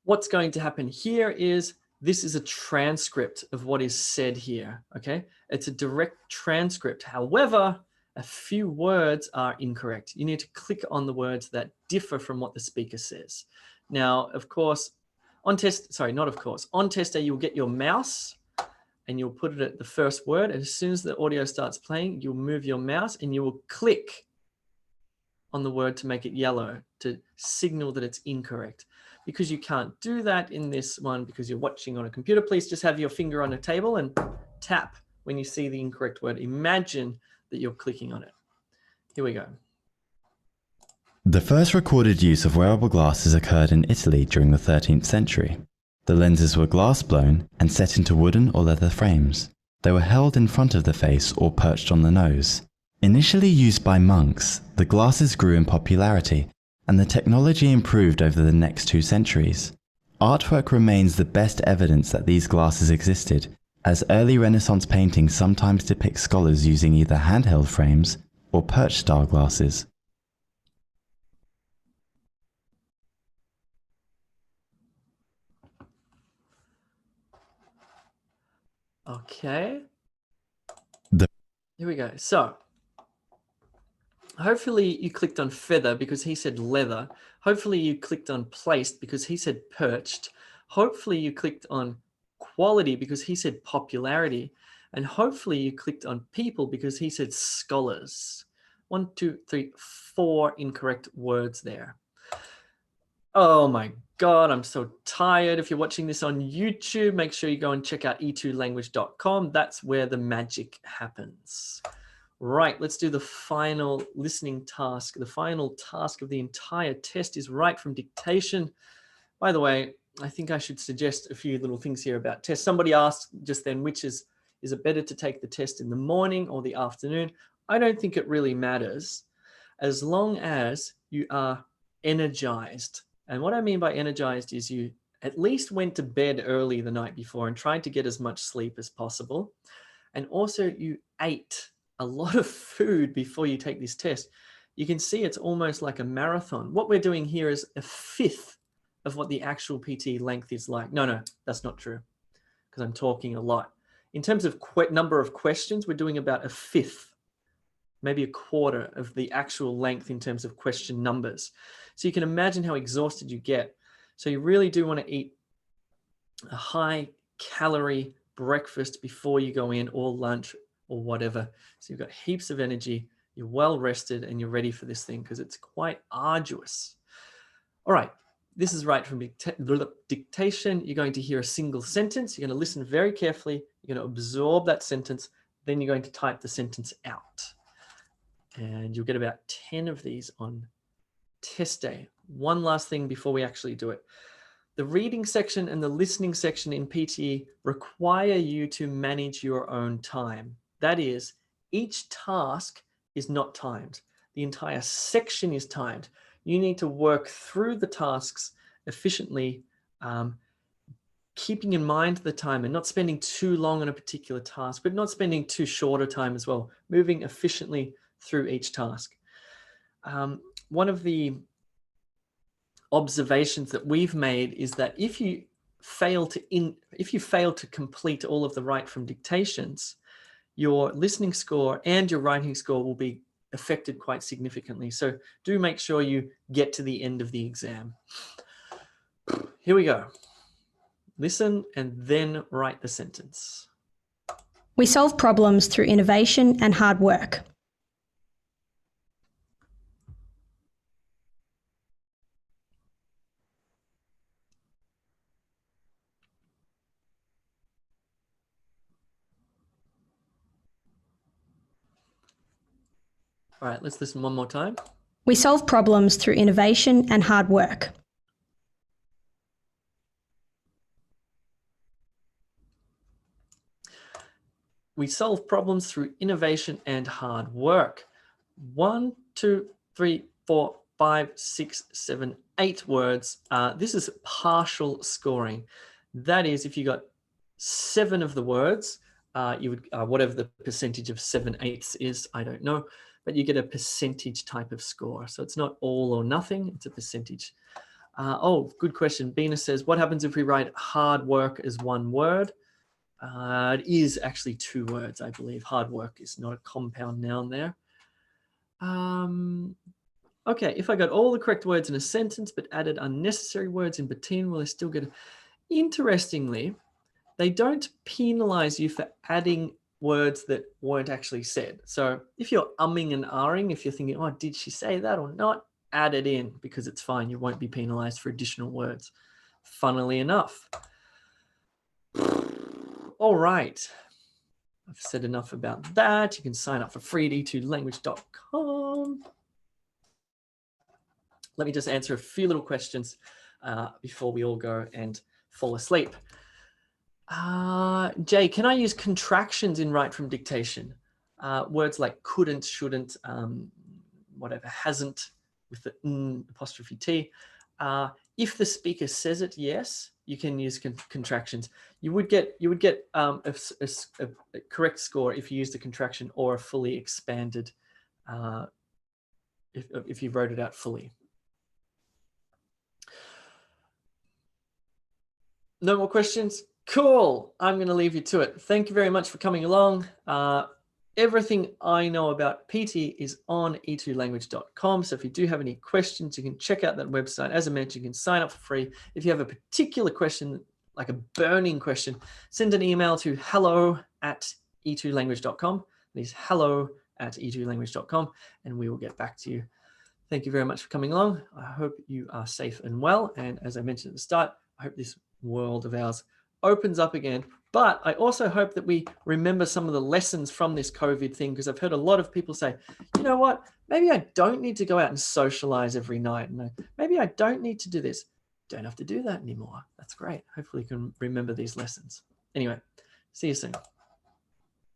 S1: What's going to happen here is this is a transcript of what is said here, okay? It's a direct transcript. However, a few words are incorrect. You need to click on the words that differ from what the speaker says. Now, of course, on Tester, you'll get your mouse and you'll put it at the first word. And as soon as the audio starts playing, you'll move your mouse and you will click on the word to make it yellow to signal that it's incorrect. Because you can't do that in this one because you're watching on a computer, please just have your finger on a table and tap when you see the incorrect word. Imagine that you're clicking on it. Here we go.
S4: The first recorded use of wearable glasses occurred in Italy during the 13th century. The lenses were glass blown and set into wooden or leather frames. They were held in front of the face or perched on the nose. Initially used by monks, the glasses grew in popularity and the technology improved over the next 2 centuries. Artwork remains the best evidence that these glasses existed, as early Renaissance paintings sometimes depict scholars using either handheld frames or perch-style glasses.
S1: Okay. Here we go. So hopefully you clicked on feather because he said leather. Hopefully you clicked on placed because he said perched. Hopefully you clicked on quality because he said popularity. And hopefully you clicked on people because he said scholars. 1, 2, 3, 4 incorrect words there. Oh my God, I'm so tired. If you're watching this on YouTube, make sure you go and check out e2language.com. That's where the magic happens. Right, let's do the final listening task. The final task of the entire test is right from dictation. By the way, I think I should suggest a few little things here about tests. Somebody asked just then, which is it better to take the test in the morning or the afternoon? I don't think it really matters as long as you are energized. And what I mean by energized is you at least went to bed early the night before and tried to get as much sleep as possible. And also you ate a lot of food before you take this test. You can see it's almost like a marathon. What we're doing here is a fifth of what the actual PT length is like. No, that's not true because I'm talking a lot. In terms of number of questions, we're doing about a fifth, maybe a quarter of the actual length in terms of question numbers. So you can imagine how exhausted you get. So you really do want to eat a high calorie breakfast before you go in, or lunch or whatever. So you've got heaps of energy, you're well rested, and you're ready for this thing because it's quite arduous. All right, this is right from dictation. You're going to hear a single sentence. You're going to listen very carefully. You're going to absorb that sentence. Then you're going to type the sentence out. And you'll get about 10 of these on test day. One last thing before we actually do it. The reading section and the listening section in PTE require you to manage your own time. That is, each task is not timed. The entire section is timed. You need to work through the tasks efficiently, keeping in mind the time and not spending too long on a particular task, but not spending too short a time as well, moving efficiently through each task. One of the observations that we've made is that if you fail to complete all of the right from dictations, your listening score and your writing score will be affected quite significantly. So do make sure you get to the end of the exam. Here we go. Listen and then write the sentence.
S2: We solve problems through innovation and hard work.
S1: All right, let's listen one more time.
S2: We solve problems through innovation and hard work.
S1: We solve problems through innovation and hard work. 1, 2, 3, 4, 5, 6, 7, 8 words. This is partial scoring. That is, if you got 7 of the words, you would, whatever the percentage of 7/8 is, I don't know, but you get a percentage type of score. So it's not all or nothing, it's a percentage. Oh, good question. Bina says, what happens if we write hard work as one word? It is actually 2 words, I believe. Hard work is not a compound noun there. Okay, if I got all the correct words in a sentence but added unnecessary words in between, will I still get it? Interestingly, they don't penalize you for adding words that weren't actually said. So if you're umming and ahhing, if you're thinking, oh, did she say that or not? Add it in because it's fine. You won't be penalized for additional words. Funnily enough. All right. I've said enough about that. You can sign up for free at e2language.com. Let me just answer a few little questions before we all go and fall asleep. Jay, can I use contractions in write from dictation? Words like couldn't, shouldn't, whatever, hasn't with the apostrophe T. If the speaker says it, yes, you can use contractions. You would get a correct score if you used a contraction or a fully expanded, if you wrote it out fully. No more questions? Cool. I'm going to leave you to it. Thank you very much for coming along. Everything I know about PT is on e2language.com. So if you do have any questions, you can check out that website. As I mentioned, you can sign up for free. If you have a particular question, like a burning question, send an email to hello@e2language.com. That is hello@e2language.com, and we will get back to you. Thank you very much for coming along. I hope you are safe and well. And as I mentioned at the start, I hope this world of ours opens up again. But I also hope that we remember some of the lessons from this COVID thing, because I've heard a lot of people say, you know what, maybe I don't need to go out and socialize every night. And maybe I don't need to do this. don't have to do that anymore. That's great. Hopefully you can remember these lessons. Anyway, see you soon.